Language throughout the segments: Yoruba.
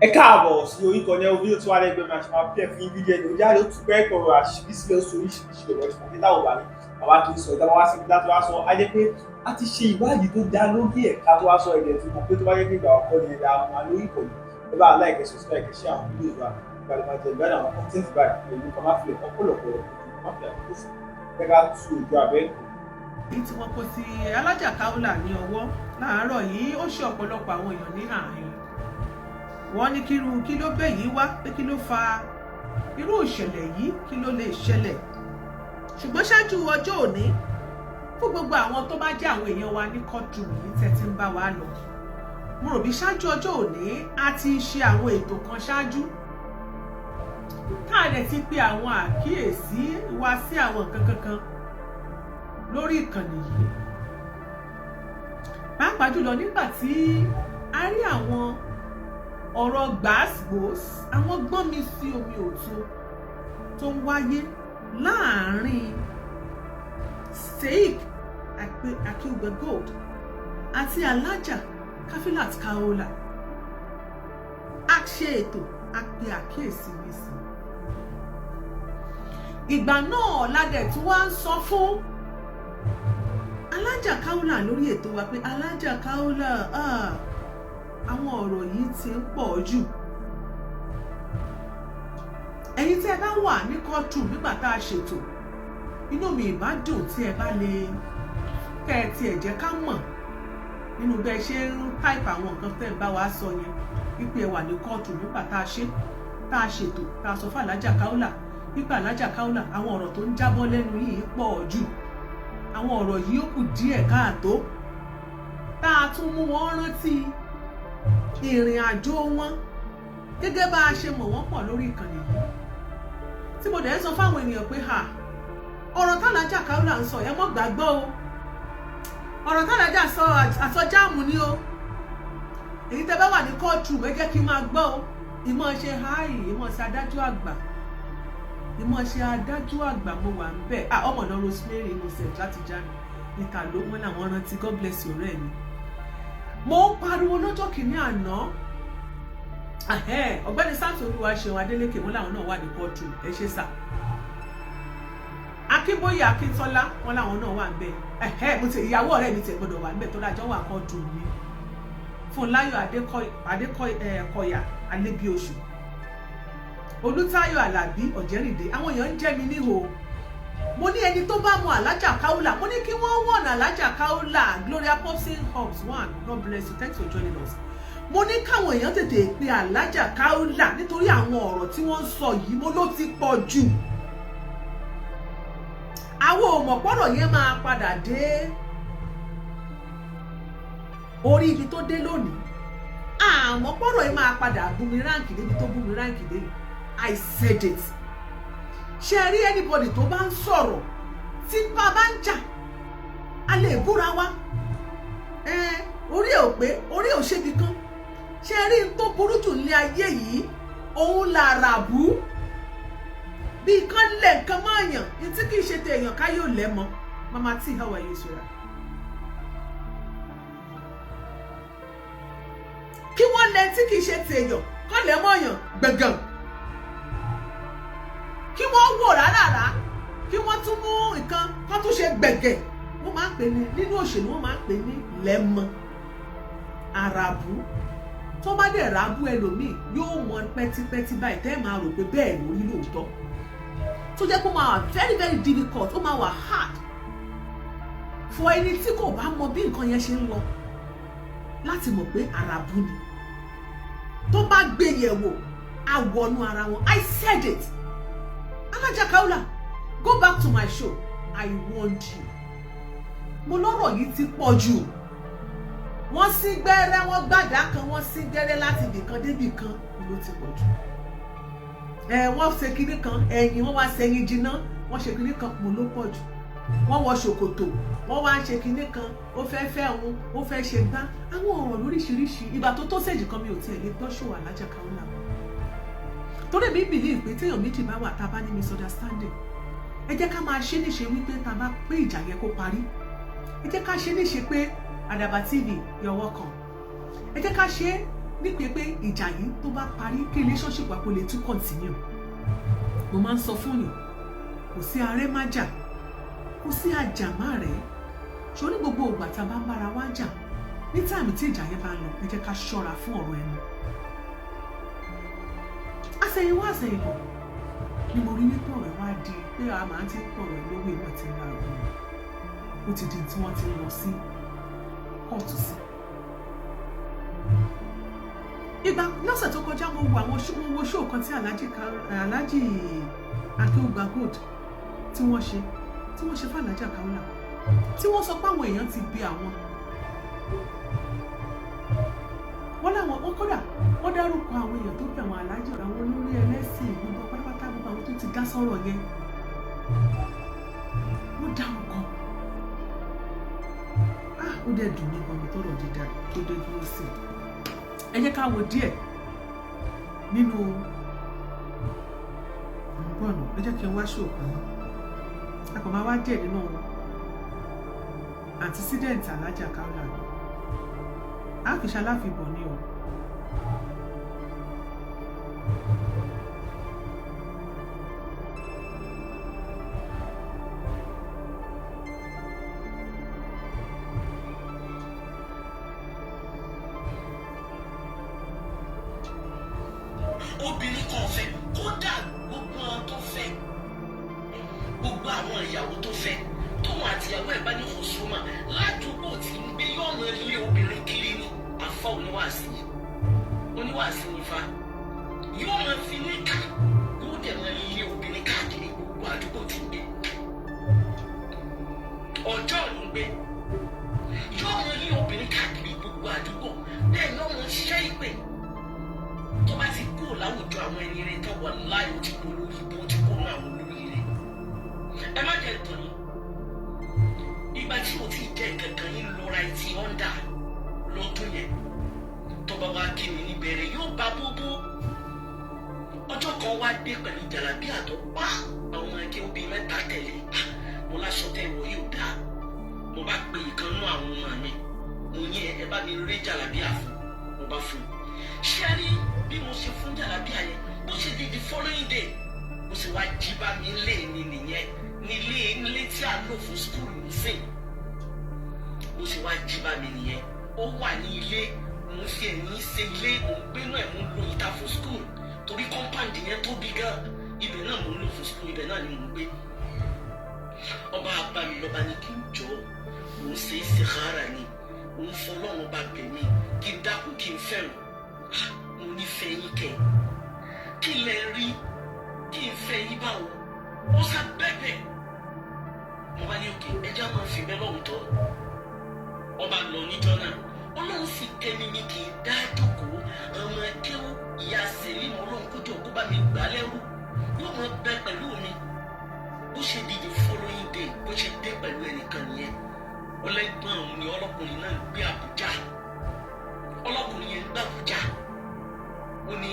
Ẹ káàbọ̀ sí orí ìkànnì fídíò tí wàá lẹ́gbẹ̀ẹ́ máa ṣe máa pẹ́ fún fídíò ẹni ojú àlọ́ tún pẹ́ kọ̀rọ̀ àṣírí sílẹ̀ oṣù oríṣiríṣi ọ̀rọ̀ ìṣòwò nígbà wò bá ní àwa kì í sọ ìdáwọ́ wá sí ibi láti wá sọ á jẹ́ pé a ti ṣe ìwádìí tó dá lórí ẹ̀ka tó wá sọ ẹ̀dẹ̀ tí mo pé tó bá jẹ́ pé ìgbà ọkọ ni ẹ̀dá àwọn máa lórí ìkànnì ẹ bá láìkẹ́ subscribe kẹ́ ṣe àwọn fídíò wa ìgbàlẹ̀ máa jẹ ìgbàlẹ̀ àwọn content báyìí pẹ̀lú kan máa fi ọ̀pọ̀lọpọ̀ máa fi àkókò sí ẹ ká tu ojú abẹ́. èyí tí wọ́n kó sí Alhaja Kawulat ní ọwọ́ láàárọ̀ yìí ó ṣe ọ̀pọ̀lọpọ̀ àwọn èèyàn ní àárín wọ́n ní kí ló bẹ́ yìí wá pé kí ló fa irú ìṣẹ̀lẹ̀ yìí kí ló lè ṣẹlẹ̀ ṣùgbọ́n ṣáájú ọjọ́ òní fún gbogbo àwọn tó bá jẹ́ àwọn èèyàn wa ní kọ́tù yìí tẹ́tí ń bá wa lọ mo rò bí ṣáájú ọjọ́ òní a ti ṣe àwọn ètò kan ṣáájú tá a lè ti pe àwọn àkíyèsí wa sí àwọn nǹkan kankan lórí ìkànnì yìí pàápàá jùlọ nígbà tí a rí àwọn ọ̀rọ̀ gbàásgbòs àwọn gbọ́n mi sí omi òtó tó ń wáyé láàárín Sheikh Akilgbe Gold àti Alhaja Kawulat a ṣe ètò a pe àkíyèsí mi sí ìgbà náà ládẹ̀ tí wọ́n ń sọ fún Alhaja Kawulat lórí ètò wa pé Alhaja Kawulat àwọn ọ̀rọ̀ yìí ti ń pọ̀ jù ẹ̀yin tí ẹ bá wà ní kọ́tù nígbà tá a ṣètò inú mi ìbá dùn tí ẹ bá lè kẹ́ ẹ tiẹ̀ jẹ́ ká mọ̀ nínú bẹ́ẹ̀ ṣe ń táìpù àwọn nǹkan tẹ́ ẹ bá wa sọ yẹn wípé ẹ wà ní kọ́tù nígbà tá a ṣètò tá a sọ fún Alhaja Kawulat wípé Alhaja Kawulat àwọn ọ̀rọ̀ tó ń jábọ́ lẹ́nu yìí pọ̀ jù àwọn ọ̀rọ̀ yìí ó kù díẹ̀ káàtó tá a tún mú wọn rántí ìrìn àjò wọn gẹ́gẹ́ bá a ṣe mọ̀ wọ́n pọ̀ lórí ìkànnì yìí tí mo dẹ̀ sọ fáwọn ènìyàn pé ọ̀rọ̀ t'Alhaja Kawulat ń sọ ẹ mọ́ gbàgbọ́ o ọ̀rọ̀ t'Alhaja sọ àsọjáàmù ni o èyí tẹ́ bá wà ní kóòtù ẹ jẹ́ kí n máa gbọ́ o ìmọ̀ ṣe ìmọ̀ ṣe adájọ́ àgbà mo wà ń bẹ̀ ọmọ náà Rosemary Innocent láti jáde ìta ló wọn làwọn rántí God bless you ọ̀rẹ́ mi mo ń pariwo lọ́jọ́ kìíní àná ọ̀gbẹ́ni Samson Olúwaṣeun Adélékè wọn làwọn náà wà ní kóòtù ẹ ṣe sà Akínbóyè Akíntọ́lá wọn làwọn náà wà ń bẹ̀ mo ti ìyàwó ọ̀rẹ́ mi ti gbọ́dọ̀ wà ń bẹ̀ tó dájọ́ wà kóòtù mi Fúnláyọ̀ Adékọ̀yà Alébíoṣù Olútáyọ̀ Àlàbí Ọ̀jẹ́rìndé àwọn èèyàn ń jẹ́ mi níhò mo ní ẹni tó bá mọ Alhaja Kawulat mo ní kí wọ́n wọ̀n Alhaja Kawulat Gloria Popsin Hobbs one God bless you thanks for joining us mo ní káwọn èèyàn tètè pe Alhaja Kawulat nítorí àwọn ọ̀rọ̀ tí wọ́n ń sọ yìí mo ló ti pọ̀ jù àwọn òmọ̀pọ̀rọ̀ yẹn máa padà dé orí ibi tó dé lónìí àmọ́pọ̀rọ̀ yẹn máa padà búmiráǹkì débi tó búmiráǹkì dé I said it ṣe rí anybody tó bá ń sọ̀rọ̀ tí bá bá ń jà a lè búra wa orí ò pé orí ò ṣebi kan ṣe rí n tó burú jù ní ayé yìí òun làrà bú bí kan lẹ̀ nǹkan mọ́ èèyàn ní tí kìí ṣe tẹ èèyàn ká yóò lẹ́ mọ́ Mama T how are you sir kí wọ́n lẹ tí kìí ṣe tẹ èèyàn kọ́ lẹ́ mọ́ èèyàn gbẹ̀gàn kí wọ́n wò rárá kí wọ́n tún mú nǹkan kó tún ṣe gbẹ̀gẹ̀ wọ́n máa ń pè ní nínú òṣèlú wọ́n máa ń pè ní lẹ́mọ àràbù tó bá dẹ̀ rábù ẹlòmíì yóò mọ pẹ́típẹ́tí báyìí tẹ́ ẹ̀ máa rò pé bẹ́ẹ̀ lórí lóòótọ́ tó jẹ́ kó máa wà very very difficult ó máa wà hard fún ẹni tí kò bá mọ bí nǹkan yẹn ṣe ń lọ láti mọ̀ pé àràbù ni tó bá gbé yẹ̀wò àwọnú ara wọn I said it. Alhaja Kawulat go back to my show I warned you mo lọ́rọ̀ yìí ti pọ̀ jù wọ́n sí gbẹ́rẹ́ wọ́n gbàdá kan wọ́n sí gbẹ́rẹ́ láti ibìkan débìkan ló ti pọ̀ jù wọ́n ṣe kinní kan ẹ̀yìn wọ́n wá sẹ́yìn jiná wọ́n ṣe kinní kan mo ló pọ̀ jù wọ́n wọ ṣòkòtò wọ́n wá ṣe kinní kan ó fẹ́ òun ó fẹ́ ṣe gbá àwọn ọ̀rọ̀ lóríṣiríṣi ìgbà tó sèjì kan mi ò tiẹ̀ lè gbọ́ ṣòwò Alhaja Kawulat torí mi believe pé téèyàn méjì bá wà tá a bá ní misunderstanding ẹ jẹ́ ká máa ṣe níṣe wípé tá a bá pé ìjà yẹn kó parí ẹ jẹ́ ká ṣe níṣe pé Àdàbà TV you're welcome ẹ jẹ́ ká ṣe nípe pé ìjà yìí tó bá parí kí relationship wa kò lè tún continue. Mo máa ń sọ fún yín, kò sí aré má jà, kò sí ajá má rẹ̀. Ṣó ní gbogbo ìgbà tá a bá ń bára wa jà, ní táìmù tí ìjà yẹn bá lọ, ẹ jẹ́ ká ṣọ́ra fún ọ̀rọ̀ ẹnu. Àṣẹ̀yìnwá àṣẹ̀yìnbọ̀ ni mo rí nípa ọ̀rọ̀ wa di pé a máa ti pọ̀rọ̀ lówó ìmọ̀ tí ń ra ọ̀gbìn. Ó ti di tí wọ́n ti lọ sí kóòtù sí. Ìgbà lọ́sẹ̀ tó kọjá mo wo ṣóò kan tí Alhaji Akéwùgbà Gold tí wọ́n ṣe fún Alhaja Kawulat, tí wọ́n sọ pé àwọn èèyàn ti bí àwọn. Wọ́n láwọn wọ́n kódà wọ́n dárúkọ àwọn èèyàn tó bí àwọn alájọ, àwọn olórí ẹlẹ́sìn gbogbo pátápátá, gbogbo àwọn tó ti dá sọ́rọ̀ yẹn. Wọ́n dárúkọ. Ó dẹ̀ dùn mí gan-an tọ́rọ̀ dídá tó dé dúró sí i. Ẹ jẹ́ ká wo díẹ̀ nínú ọ̀nà. Ẹ jẹ́ kí n wá ṣòkò náà. A kò máa wá díẹ̀ nínú antecedent Alhaja Kawulat. A fi ṣaláfibọ̀ ní o. Obìnrin kan fẹ́, kódà gbogbo àwọn tó fẹ́, gbogbo àwọn ìyàwó tó fẹ́, tóun àtìyàwó ẹ̀ bá ní Hùsùmà ládùúgbò tí ń gbé yọ̀ọ̀nà ilé obìnrin kiri ní afọ oníwàásí nífa yóò máa fi ní ká yóò dẹ̀ máa ilé obìnrin káàkiri gbogbo àdúgbò tí ń gbé. Ọjọ́ ló ń gbé yóò máa ilé obìnrin káàkiri gbogbo àdúgbò, bẹ́ẹ̀ ni wọ́n ṣiṣẹ́ ìpè. Tó bá ti kú láwùjọ àwọn ẹni rẹ̀ tó wà láì ó ti kú lórí bó ti kú náà àwọn olórí rẹ̀. Ẹ má jẹ́ ìtàn yìí. Ìgbà tí o ti jẹ́ kankan yín lọ́ra ẹtì ọ́ndà lọ́dún yẹn. Tó bá wá kí mi níbẹ̀rẹ̀ yóò bá bóbó. Ọjọ́ kan wá dé pẹ̀lú jàlábí àtọ́ pa àwọn ẹgbẹ́ obìnrin mẹ́ta tẹ̀lé. Mo láṣọ tẹ́ ìwọ yóò dá. Mo bá pe ìkan nú àwọn ọmọ mi. Mo ní ẹ bá mi rí jàlábí àfún. Mo bá fún un. Ṣé ẹ rí bí mo ṣe fún jàlábí àyẹ bó ṣe di the following day mo sì wá jí bá mi lé ní nìyẹn nílé tí a lò fún skul nísìn. Mo sì wá jí bá mi nìyẹn, ó wà ní ilé, mo fi ẹ̀yìn ṣe ilé, mo ń gbénú ẹ̀, mo ń lo ìta fún skul torí compound yẹn tóbi gan, ibẹ̀ náà mo ń lò fún skul, ibẹ̀ náà ni mo ń gbé. Ọba bá mi lọ́ba ní kí n jọ, mo ń ṣe istikhara ni, mo ń fọlọ́run bá bẹ̀ mí kí n dákun kí n fẹ́ràn. Mo ní fẹ́ yín kẹ́, kí lẹ rí kí n fẹ́ yín báwo, ó sá bẹ́bẹ̀. Mo bá ní òkè ẹja máa fi bẹ́ lọ́hùn tọ́. Ọba lọ níjọ́ náà, Ọlọ́run sì kẹ́mi ní kí n dá jókòó, ọmọ ẹkẹ́wọ́ ìyá sẹ́lẹ̀ mọ́ Ọlọ́run kójọ kó bá mi gbà lẹ́rù, yóò máa bẹ pẹ̀lú mi. Bó ṣe di the following day, bó ṣe dé pẹ̀lú ẹnìkan nìyẹn. Ọlẹ́gbọ́n òun ni ọlọ́kùnrin náà gbé Àbújá. Ọlọ́kùnrin yẹn gbé Àbújá. Ó ní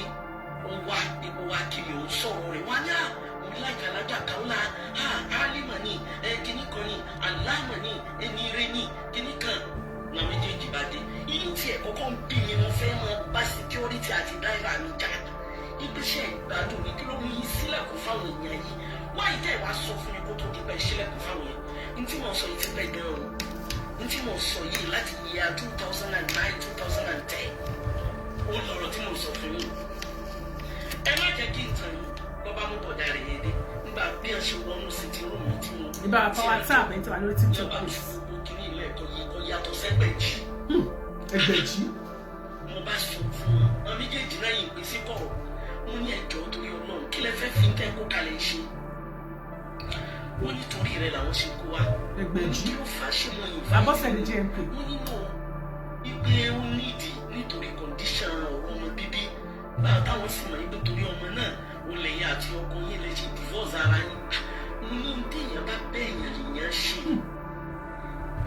ó wá ipò wa kiri òun sọ̀rọ̀ rẹ̀ wá ní àwọn Alhaja Kawulat Alima ni kíní kan ni Alama ni ẹni rẹ ni kíní kan na méjèèjì bá dé. Inú tiẹ̀ kọ́kọ́ ń bí mi, mo fẹ́ máa bá security àti driver mi jà. Ìgbésẹ̀ ìgbádùn ni kí ló mú yín sílẹ̀kùn fáwọn èèyàn yìí. Wáyé tẹ̀ wá sọ fún mi kó tó di pẹ́ sílẹ̀kùn fáwọn yẹn. Ní tí mo sọ yìí ti pẹ́ gan-an. Ní tí mo sọ yìí láti year 2009, 2010. Ó lọ̀rọ̀ tí mo sọ fún yín. Ẹ má jẹ́ kí n tàn yín lọ́ba mú bọ̀dá rẹ̀ yẹn dé nígbà bí ẹ ṣe wọnú sí ti rúùmù tí mo. Ìbá àpá WhatsApp ẹ̀ tí wà lórí TikTok. Ìjọba fi gbogbo kiri ilé ẹ̀kọ́ yìí kọ́ yàtọ̀ sẹ́gbẹ̀jì. Ẹgbẹ̀jì. Mo bá sọ fún wọn, àwọn méjèèjì náà yìí pèsè kọ̀rọ̀. Mo ní ẹjọ́ torí Ọlọ́run kí lẹ fẹ́ fi ń kẹ́kọ̀ọ́ kalẹ̀ ṣe. Wọ́n nítorí rẹ̀ làwọn ṣe kó wa. Ẹgbẹ̀jì. Kí ló fà á ṣe wọ́n yìí? Àbọ̀sẹ̀ ní GMP. Wọ́n nínú ìgbé ó nídìí nítorí kọ̀ǹdíṣàn ọ̀rọ̀ ọmọ bíbí. Báwo táwọn sì mọ̀ nígbà torí ọmọ náà ó lẹ́yìn àti ọkọ yín lè ṣe divorce ara yín. Mo ní téèyàn bá bẹ́ẹ̀yàn lèèyàn ṣe.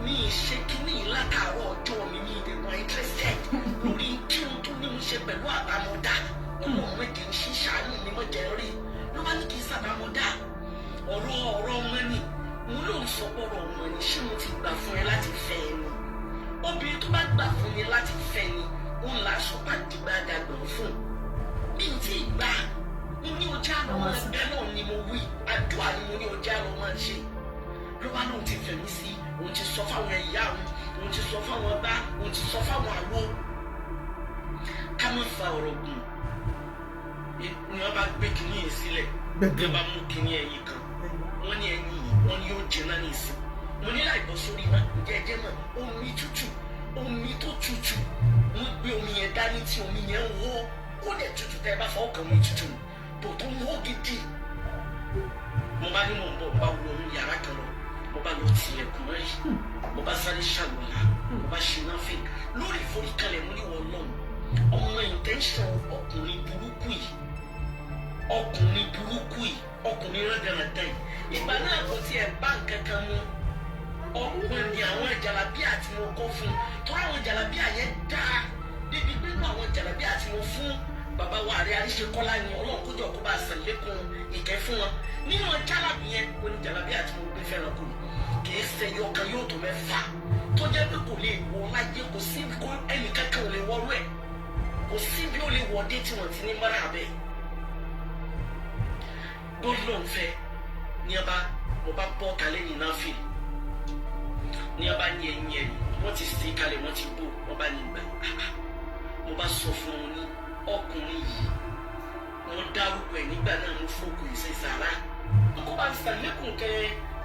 Mi ì ṣe kíní látàárọ̀ ọjọ́ mi ní ìdè wọn interested lórí kí n tó ní mo ṣe pẹ̀lú àbámọ́dá. Ọlọ́run mẹ́jẹ ń ṣe ṣàánú mi mọ́jẹ rí. Ló bá ní kí n sábàmọ́dá. Ọ̀rọ̀ ọmọ ni. Mo lóun sọ pọ̀rọ̀ ọmọ ni, ṣé mo ti gbà fún ẹ láti fẹ́ ẹ ni? Obìnrin tó bá gbà fún mi láti fẹ́ ni òun là á sọ pàdùgbà dàgbọ̀n fún bí n tí gbà mo ní ọjà lọ máa bẹ́ẹ̀ náà ni mo wí àdúrà ni mo ní ọjà lọ máa ṣe ló bá lóun ti fẹ̀mí sí òun ti sọ fáwọn ìyá òun ti sọ fáwọn bá òun ti sọ fáwọn àwo ká má fa ọ̀rọ̀ gùn ni wọ́n bá gbé kinní yìí sílẹ̀ bí wọ́n bá mú kinní ẹ̀yìn kan wọ́n ní ẹni yìí wọ́n ní yóò jẹ́ náà ní ìsìn mo ní láì bọ́ sórí náà jẹ́jẹ́ náà omi tútù omi tó tútù wọ́n gbé omi yẹn dání tí omi yẹn ń wọ́ ó lè tútù tẹ́ ẹ bá fọwọ́ kan omi tútù bò tó ń wọ́ gidi mo bá ní mò ń bọ̀ mo bá wọ inú yàrá kan lọ mo bá lọ tilẹ̀kùn mọ́ yìí mo bá sáré ṣàlùwàlá mo bá ṣe náà fẹ́ lórí ìforíkalẹ̀ mo ní wọ́n lọ́hùn ọmọ intention ọkùnrin burúkú yìí ọkùnrin rẹ́dẹ̀rẹ́dẹ́ yìí ìgbà náà kò tiẹ̀ bá nǹkan kan mú ọkùnrin ni àwọn jàlábíà tí mo kó fún tó àwọn jàlábíà yẹn dáa débi pé nínú àwọn jàlábíà tí mo fún bàbá wa àrẹ àríṣekọ́lá ni ọlọ́run kójọ kó bá ṣàlékún ìkẹ́ fún wọn nínú jàlábí yẹn ó ní jàlábíà tí mo gbé fẹ́ràn kù kì í ṣe yọkan yóò tó mẹ́fà tó jẹ́ pé kò lè wọ láyé kò sí ẹnì kankan ò lè wọrú ẹ̀ kò sí bí ó lè wọdé tí wọ́n ti ní mọ́ra abẹ́ gbọ́dọ̀ ń fẹ́ ní ọba mo bá bọ́ kalẹ̀ ní náà fìlì ní ọba ní ẹ̀yìn ẹ̀yìn wọ́n ti sí kalẹ̀ wọ́n ti bò wọ́n bá ní gbà mo bá sọ fún un ní ọkùnrin yìí wọ́n dárúkọ ẹ̀ nígbà náà mo fòkù ìṣe sàrà kó bá ń sàlékùn kẹ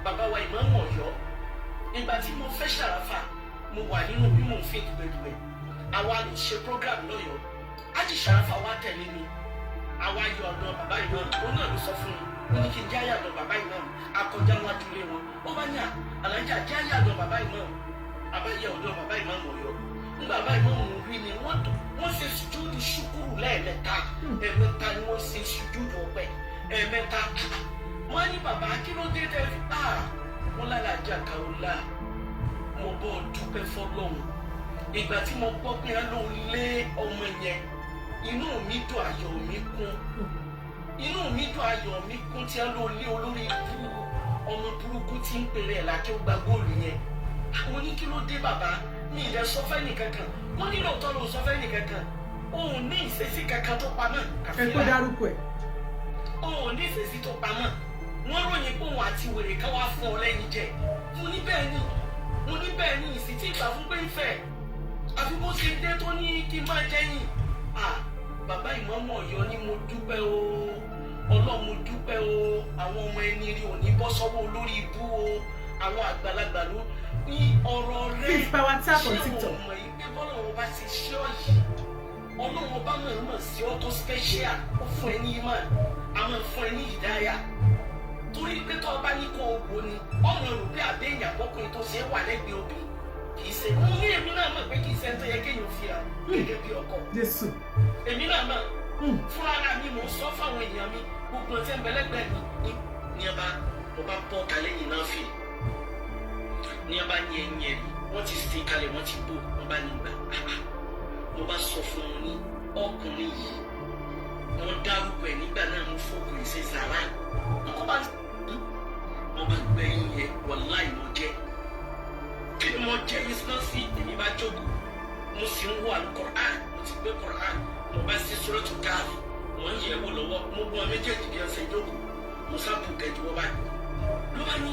bàbá wa ìmáàmù Ọ̀yọ́ ìgbà tí mo fẹ́ ṣàràfà mo wà nínú bí mo fi gbẹdùgbẹ àwa lè ṣe program lọ́yọ̀ọ́ ájì ṣàràfà wa tẹ̀lé mi àwa yọ ọ̀dọ̀ bàbá ìmáàmù ó náà ló sọ fún mi ó ní kí n jáyà ọ̀dọ̀ bàbá ìmáàmù akọjá wọn adúlé wọn ó bá ní Alhaja jáyà ọ̀dọ̀ bàbá ìmáàmù àbáyẹ ọ̀dọ̀ bàbá ìmáàmù Ọ̀yọ́ nígbà bàbá ìmáàmù rí mi wọ́n ṣe sùjúdù ṣùkúrù lẹ́ẹ̀mẹ́ta ẹ̀ẹ̀mẹ́ta ni wọ́n ṣe sùjúdù ọpẹ́ ẹ̀ẹ̀mẹ́ta wọ́n ní bàbá kí ló dé tẹ́ fi wọ́n lálàájá Kawulat mo bọ́ dúpẹ́ fọlọ́run ìgbà tí mo gbọ́ pé ló lé ọmọ yẹn inú mi dùn ayọ̀ mi kún tí a ló lé olórí ikú ọmọ burúkú tí ń pèrè ẹ̀ lákẹ́ ó gba góòlù yẹn àwọn ní kí ló dé bàbá mi ìdẹ sọfẹ́ nìkankan wọ́n ní lóòótọ́ ló sọfẹ́ nìkankan òun ní ìṣesí kankan tó pamọ́ ẹ kó dárúkọ ẹ̀ òun ní ìṣesí tó pamọ́ wọ́n ròyìn pé òun àti wèrè ká wá fún ọ lẹ́yìn jẹ mo ní bẹ́ẹ̀ ni ìsì tí ìgbà fún pé ń fẹ́ àfi bó ṣe dé tó ní kí n máa jẹ́yìn bàbá ìmáàmù Ọ̀yọ́ ni mo dúpẹ́ o Ọlọ́run mo dúpẹ́ o àwọn ọmọ ẹni rí òní bọ́ sọ́wọ́ olórí ibú o àwọn àgbàlagbà ló ní ọ̀rọ̀ rẹ̀ ṣé ọmọ yìí pé bọ́lá wọn bá ti ṣe ọ yìí Ọlọ́run ọba mọ̀ sí ọ tó special ó fún ẹ ní ìmọ̀ àwọn fún ẹ ní ìdáyà torí pé tó ọba ní kó o wò ni ọmọ rò pé àbẹ́yìn àbọ́kùnrin tó ṣe é wà lẹ́gbẹ̀ẹ́ obìnrin kì í ṣe mo ní èmi náà mọ̀ pé kì í ṣe ń tó yẹ kéèyàn fi hàn gẹ́gẹ́ bí ọkọ èmi náà mọ̀ fúnra ara mi mò ń sọ fáwọn èèyàn mi gbogbo ọtí ẹ̀ńbẹ́lẹ́gbẹ́ mi ní ọba mo bá bọ́ kalẹ̀ yìí náà fi ní ọba ní ẹ̀yìn ẹ̀rí wọ́n ti sí kalẹ̀ wọ́n ti bò wọ́n bá ní gbà mo bá sọ fún un ní ọkùnrin yìí wọ́n dárúkọ ẹ̀ nígbà náà mo fòkù ìṣe sàrà mo bá gbẹ̀yìn yẹn wàláì mo jẹ́ kí ni mo jẹ́ yìí sọ́ọ́ sí èmi bá jókòó mo sì ń wọ Al-Qur'an mo ti gbé Qur'an mo bá sí Suratu Kahf mo ń yẹ̀ wò lọ́wọ́ mo gbọ́ méjèèjì bí ọ̀sẹ̀ jókòó mo sábà kẹ́jú wọ́n báyìí ló bá ní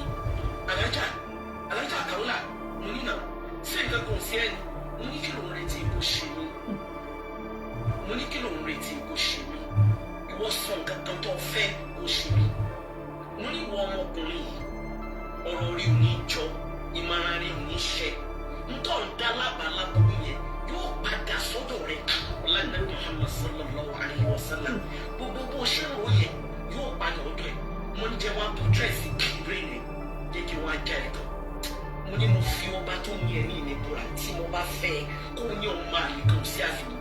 Alhaja Kawulat mo ní nà sí nǹkan kan sí ẹni mo ní kí ló ń retí kó ṣe mí ìwọ sọ nǹkan kan tó fẹ́ kó ṣe mí mo ní ìwọ ọmọkùnrin yìí ọ̀rọ̀ rí ò ní jọ ìmọ̀ràn rí ò ní ṣẹ ntọ́ ń dá lábàlábùrú yẹn yóò padà sọ́dọ̀ rẹ̀ ọ̀lànà Muhammad sallallahu alayhi wa sallam gbogbo bó ṣe rò yẹ yóò padà ọ̀dọ̀ ẹ̀ mo ń jẹ́ wá tó dírẹ́sì kiri ni jẹ́ kí wọ́n á já ẹ̀ tán mo ní mo fi ọba tó ní ẹ̀rí ìnìbúra tí mo bá fẹ́ kó ní ọmọ àlè kan sí àfihàn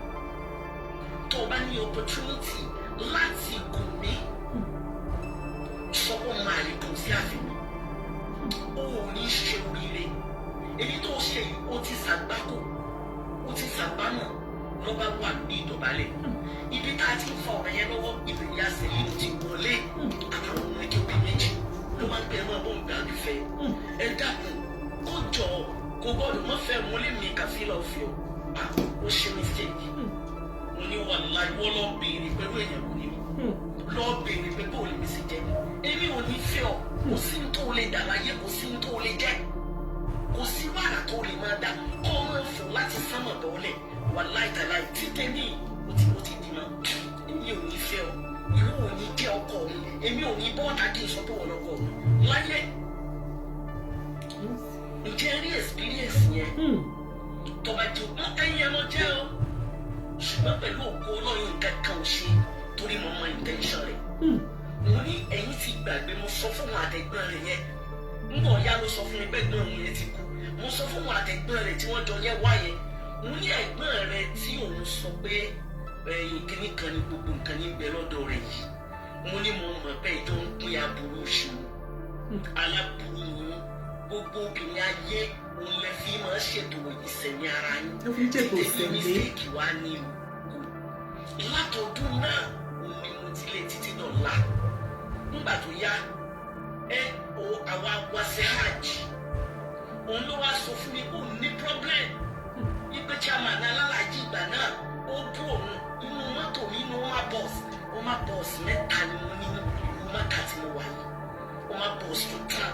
tó o bá ní opportunity láti gùn mí sọ́wọ́ ọmọ àlè kan sí àfihàn ó ní ṣe oríire èyí tó ṣe yìí ó ti ṣàgbákò ó ti ṣàgbámọ̀ lọ́ba wà ní ìdọ̀bálẹ̀ ibi tá a ti ń fa ọ̀rọ̀ yẹn lọ́wọ́ ìbẹ̀rẹ̀ yà sí ìlú ti wọlé àtàwọn ọmọ ẹgbẹ́ méjì ló máa ń pẹ́ ẹ̀rọ ọ̀bọ̀n gbà fẹ́ ẹ dákun kó jọ kó gbọ́dọ̀ mọ́ fẹ́ mọ́lé mi kàfílà òfin o. ó ṣe mistake mo ní wàláì wọ́n lọ béèrè pẹ̀lú èèyàn kò ní mi lọ béèrè pé bó lè mi sì jẹ èmi ò ní fẹ́ ọ kò sí ní tó lè dà láyé kò sí ní tó lè jẹ kò sí wàrà tó lè máa dà kọ́ ọ máa fò láti sánmọ̀ bọ́ọ̀lẹ̀ wàláì tàláì títẹ̀ ní ó ti dì mọ́ èmi ò ní fẹ́ ọ ìwọ ò ní jẹ́ ọkọ mi èmi ò ní bọ́ọ̀tà kí n sọ pé wọ́n lọ́kọ mi láyé ǹjẹ́ rí experience yẹn tọba jẹ ẹyin ẹmọ jẹ o ṣùgbọ́n pẹ̀lú ògo Ọlọ́run kankan ò ṣe torí mo mọ intention rẹ̀ mo ní ẹ̀yin ti gbàgbé mo sọ fún wọn àtẹ̀gbọ́n rẹ̀ yẹn ń bọ̀ ya ló sọ fún mi pẹ́gbọ́n òun yẹn ti kú mo sọ fún wọn àtẹ̀gbọ́n rẹ̀ tí wọ́n jọ yẹn wá yẹn mo ní ẹ̀gbọ́n rẹ̀ tí òun sọ pé ẹ̀yin kíní kan ní gbogbo nǹkan ní bẹ lọ́dọ̀ rẹ̀ yìí mo ní mo mọ̀ pé ìjọ ń pín aburú ṣu aláburú ni gbogbo obìnrin ayé òun lè fi máa ṣètò ìsẹ̀mí ara yín títí ní mistake wá ní o látọdún náà òun ni mo ti lé títí dọ̀la nígbà tó yá àwa wá sí hajj òun ló wá sọ fún mi kó ní problem ipe chairman alálàájì ìgbà náà ó bú òun inú mọ́tò mi inú ọmọ bọ́ọ̀sì mẹ́ta ni mo ní ìlú mọ́ta tí mo wà yìí ọmọ bọ́ọ̀sì tó tán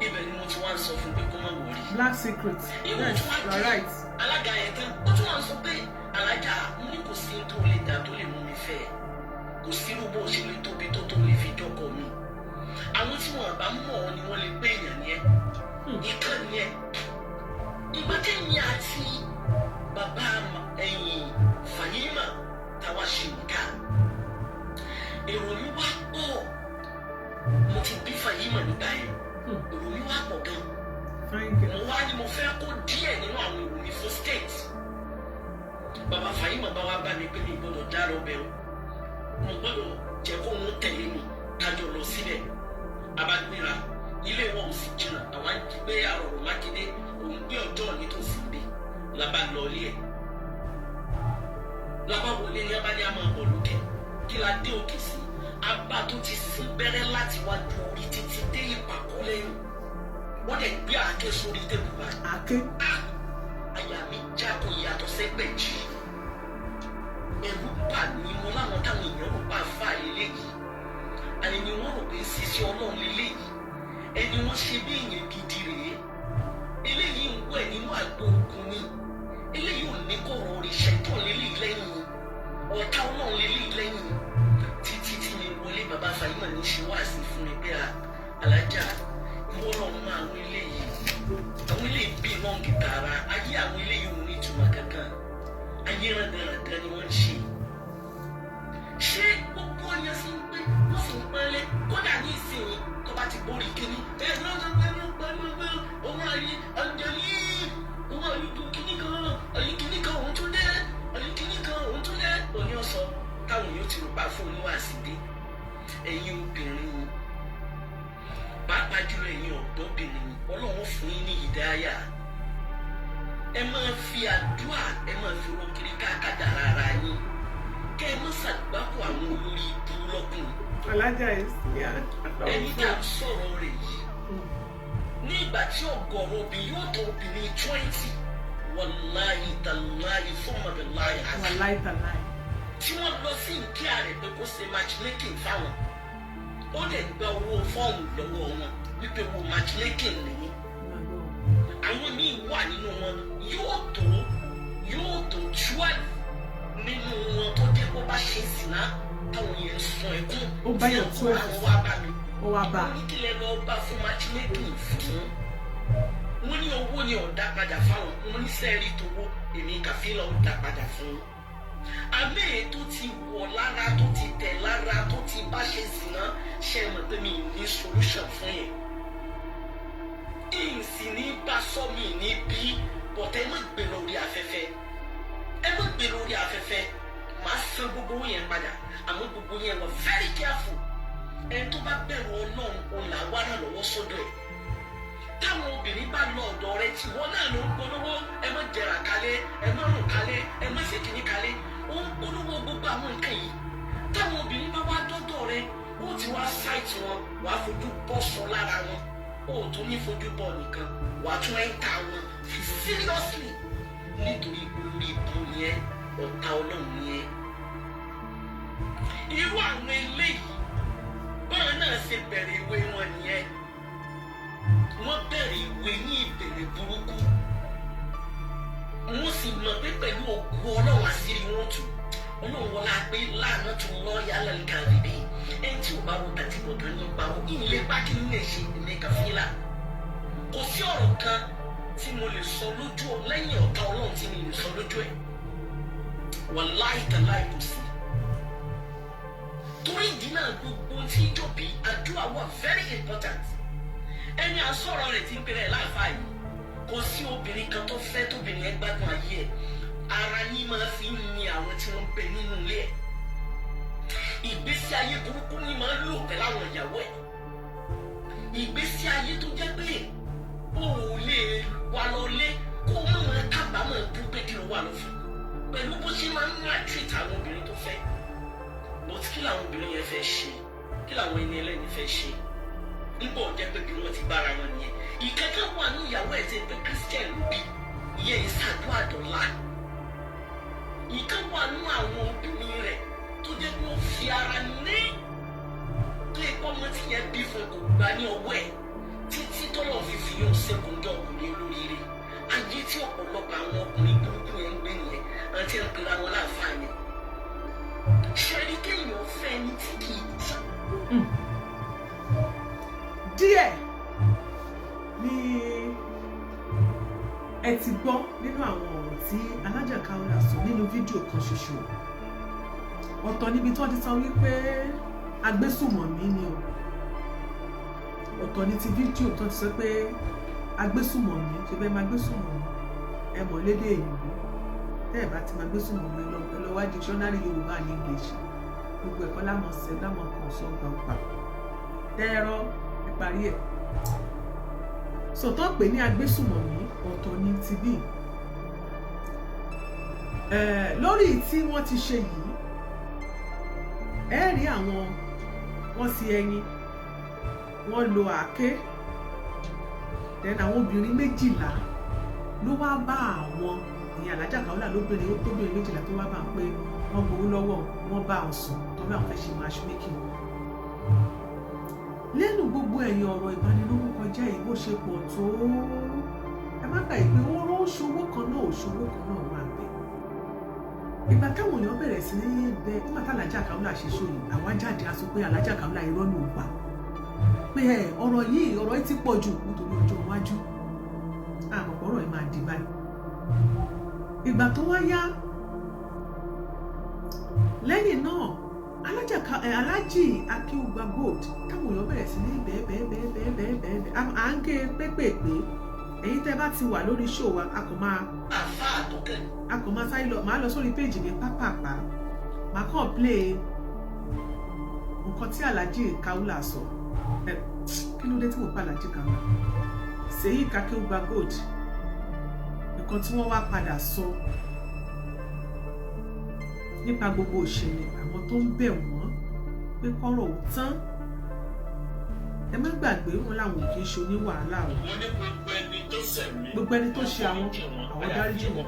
ibẹ̀ ni mo ti wá ń sọ fún pé kó má wọrí. Black secret. Yes, you are right. alága yẹn tán ó tún wá ń sọ pé alájà mo ní kò sí tó lè dà tó lè mú mi fẹ́ kò sí irú bó ṣe lè tóbi tó lè fi jọkọ mi àwọn tí wọn bá mọ̀ ọ́ ni wọ́n lè gbé èèyàn yẹn ìkan yẹn ìgbà tẹ̀yìn àti bàbá ẹ̀yìn Fàyímà táwa ṣe nǹkan èrò mi wá pọ̀ mo ti bí Fàyímà nígbà yẹn èrò mi wá pọ̀ gan mo wá ní mo fẹ́ kó díẹ̀ nínú àwọn èrò mi fún state bàbá Fàyímà bá wá bá mi pé mi gbọ́dọ̀ dára ọbẹ̀ o mo gbọ́dọ̀ jẹ́ kó wọn tẹ̀lé mi kájọ lọ sílẹ̀ abágbéra ilé wọn ò sì jìnnà àwọn gbé àròrò Mákindé òun gbé ọjọ́ nítòsí gbé labá lọ ilé ẹ̀ labá wọlé ní abájá máa bọ̀ lókè kí la dé òkè sí abá tó ti sín bẹ́rẹ́ láti wájú orí títí dé ìpàkọ́ lẹ́yìn wọ́n dẹ̀ gbé àáké sórí tébù báyìí. àáké. àyà mi jákò ìyàtọ̀ sẹ́gbẹ̀jì ẹ̀rù bà ní mo láwọn táwọn èèyàn rò bá fà eléyìí àyè ni wọ́n rò pé ṣíṣe Ọlọ́run eléyìí ẹni wọ́n ṣe bí èèyàn gidi rèé eléyìí ń wẹ̀ nínú àgbo ogun ni eléyìí ò ní kọ̀rọ̀ òrìṣà ìtọ́ lélẹ́yìí lẹ́yìn ọ̀tá Ọlọ́run lélẹ́yìí lẹ́yìn títí tí mi wọlé bàbá Fàyímà ní ṣe wá sí fún mi pé alájà ìwọ Ọlọ́run máa àwọn eléyìí bí wọ́n ń gìtàrà ayé àwọn eléyìí ò ní ìtumọ̀ kankan ayé rádaràdà ni wọ́n ń ṣe gbogbo ọyàn sí ń pé wọ́n sì ń pẹ́lẹ́ kódà ní ìsinyìí tó bá ti borí kíní ọmọ ayé àjẹlí ọmọ ayé tó kíní kan òun tún dé ayé kíní kan òun tún dé òní ọ̀sán táwọn yóò ti rò bá fún oníwàásí dé ẹ̀yin obìnrin pàápàá jùlọ ẹ̀yin ọ̀dọ́bìnrin Ọlọ́run fún yín ní ìdáyà ẹ máa fi àdúrà ẹ máa fi ro kiri káàkiri ara yín kẹ ẹ má ṣàgbákò àwọn olórí ibú lọ́kùnrin. Alhaja ẹni tá a sọ̀rọ̀ rẹ̀ yìí ní ìgbà tí ọ̀gọ̀rọ̀ obìnrin yóò tó obìnrin 20 wàláyé tàláyé fọmọbìláyé tí wọ́n lọ sí ìkíyà rẹ̀ pé kó ṣe matchmaking fáwọn ó lè gba owó fọ́ọ̀mù lọ́wọ́ wọn wípé wo matchmaking nìyí àwọn míì wà nínú wọn yóò tó 12 nínú wọn tó dé kó bá ṣe sìnà táwọn yẹn sọ ẹkún ó bá yẹn tó ẹ àwọn wá bá mi ó wá bá wọn ní kílẹ̀ lọ bá fún matchmaking fún wọn ní owó ni ọ̀dà padà fáwọn wọn ní sẹ́ẹ̀rì tówó èmi kàfílà ọ̀dà padà fún àmì èyí tó ti wọ̀ lára tó ti tẹ̀ lára tó ti bá ṣe sìnà ṣe mọ̀ pé mi ní solution fún yẹn ìsì ní bá sọ mi ní bí bọ̀tẹ́ má gbé lórí afẹ́fẹ́ ẹ má gbé lórí afẹ́fẹ́ màá san gbogbo yẹn padà àmọ́ gbogbo yẹn wọ very careful ẹni tó bá bẹ̀rù Ọlọ́run òun là wá ràn lọ́wọ́ sọ́dọ̀ ẹ̀ táwọn obìnrin bá lọ ọ̀dọ̀ rẹ tí wọ́n náà ló ń polówó ẹ má jẹrà kalẹ̀ ẹ má rùn kalẹ̀ ẹ má ṣe kíní kalẹ̀ ó ń polówó gbogbo àwọn nǹkan yìí táwọn obìnrin bá wá dọ́dọ̀ rẹ ó ti wá ṣáìtì wọn wàá fojú bọ́ sọ lára wọn ó tún ní fojú bọ́ nìkan wàá tún ẹ̀ ń ta wọn seriously nítorí orí ibu ni ẹ́, ọ̀tá Ọlọ́run ni ẹ́. Irú àwọn eléyìí báwọn náà ṣe bẹ̀rẹ̀ ìwé wọn nìyẹn. Wọ́n bẹ̀rẹ̀ ìwé ní ìbẹ̀rẹ̀ burúkú. Wọ́n sì mọ̀ pé pẹ̀lú ògo Ọlọ́run àṣírí wọn tù. Ọlọ́run wọlá pé láàánú tó lọ yálà ní kàríbí. Ẹni tí ò bá wo tàbí bọ̀dọ̀ ní pa ó kí n lè bá kí n lè ṣe ní kàfílà. Kò sí ọ̀rọ̀ kan tí mo lè sọ lójú ọ lẹ́yìn ọ̀tá Ọlọ́run tí mi lè sọ lójú ẹ̀. Wàláì tàláì kò sí. Torí ìdí náà gbogbo tí ìjọbi àdúrà wà very important. Ẹni àsọ̀rọ̀ rẹ̀ ti ń pèrè láàfáà yìí. Kò sí obìnrin kan tó fẹ́ tóbìnrin ẹ gbádùn ayé ẹ̀. Ara yín máa fi ń ní àwọn tí wọ́n ń bẹ nínú ilé ẹ̀. Ìgbésí ayé burúkú ni máa ń lò pẹ̀lú àwọn ìyàwó ẹ̀. Ìgbésí ayé tó jẹ́ pé o ò lè wà lọlé kó o máa kábàámọ̀ bú pé kí ló wà lọ fún. Pẹ̀lú bó ṣe máa ń maltreat àwọn obìnrin tó fẹ́. But kí làwọn obìnrin yẹn fẹ́ ṣe? Kí làwọn ẹni ẹlẹ́ni fẹ́ ṣe? Nígbà ọ̀jẹ́ pé bí wọ́n ti bára wọn nìyẹn. Ìkẹ́kẹ́ wà ní ìyàwó ẹ̀ tí pé Christian ló bí. Ìyẹn ìsàdúrà dọ̀la. Ìkan wà nínú àwọn obìnrin rẹ̀ tó jẹ́ pé ó fi ara ní tó ipò ọmọ tí yẹn bí fún kò gbà ní ọwọ́ ẹ̀ títí tọ́lọ̀ fífi yóò ṣẹ́kùnjọ́ ọkùnrin olóríire. Ayé tí ọ̀pọ̀lọpọ̀ àwọn ọkùnrin burúkú yẹn ń gbé nìyẹn àti ẹ̀ ń pera wọn láǹfààní. Ṣẹ́rí kéèyàn fẹ́ ní tí kì í tì. Díẹ̀ ni ẹ ti gbọ́ nínú àwọn ọ̀rọ̀ tí Alhaja Kawulat sọ nínú fídíò kan ṣoṣo. Ọ̀tọ̀ níbi tí wọ́n ti sọ wípé agbésùmọ̀mí ni o. Ọ̀tọ̀ ní ti fídíò tó ti sọ pé agbésùmọ̀mí ṣe bẹ́ẹ̀ máa gbésùmọ̀mí ẹ mọ̀ lédè Yorùbá. Tẹ́ ẹ̀ bá ti máa gbésùmọ̀mí lọ wá dictionary Yorùbá ní English. Gbogbo ẹ̀kọ́ láwọn ṣẹ̀ láwọn kan sọ gbàgbà. Tẹ́rọ ẹ parí ẹ̀. Sọ̀tọ̀ pé ní agbésùmọ̀mí ọ̀tọ̀ ní ti bí. Lórí tí wọ́n ti ṣe yìí ẹ rí àwọn wọ́n sí ẹyin wọ́n lo àáké then àwọn obìnrin 12 ló wá bá àwọn ìyẹn Alhaja Kawulat lóbìnrin ó tóbìnrin 12 tó wá bá ń pé wọ́n gbowó lọ́wọ́ wọ́n bá wọn sùn torí àwọn fẹ́ ṣe matchmaking. Lẹ́nu gbogbo ẹ̀yìn ọ̀rọ̀ ìbanilórúkọ jẹ́ èyí bó ṣe pọ̀ tó ẹ má gbà pé ó rán ṣòwò kan náà òṣòwò kan náà wà bẹ́ẹ̀. Ìgbà táwọn èèyàn bẹ̀rẹ̀ sí ní bẹ nígbà tí Alhaja Kawulat ṣe ṣó yìí àwọn jáde á sọ pé Alhaja Kawulat irọ́ ló pa pé ọ̀rọ̀ yìí ti pọ̀ jù nítorí ọjọ́ iwájú àmọ̀pọ̀ ọ̀rọ̀ yìí máa di báyìí. Ìgbà tó wá yá lẹ́yìn náà Alhaji Akeugba Gold táwọn èèyàn bẹ̀rẹ̀ sí ní bẹ́ẹ̀ à ń ké pépèpé èyí tẹ́ bá ti wà lórí show wa a kò máa sáré lọ máa lọ sórí péjì mi pápápá máa kàn play nǹkan tí Alhaji Kawulat sọ kí ló dé tí mo pa Alhaji Kawulat Akeugba Gold nǹkan tí wọ́n wá padà sọ nípa gbogbo òṣèlú àwọn tó ń bẹ̀ wọ́n pé kọ́rọ̀ ò tán ẹ má gbàgbé wọn làwọn kì í ṣe oní wàhálà o gbogbo ẹni tó ṣe àwọn dáríjì wọn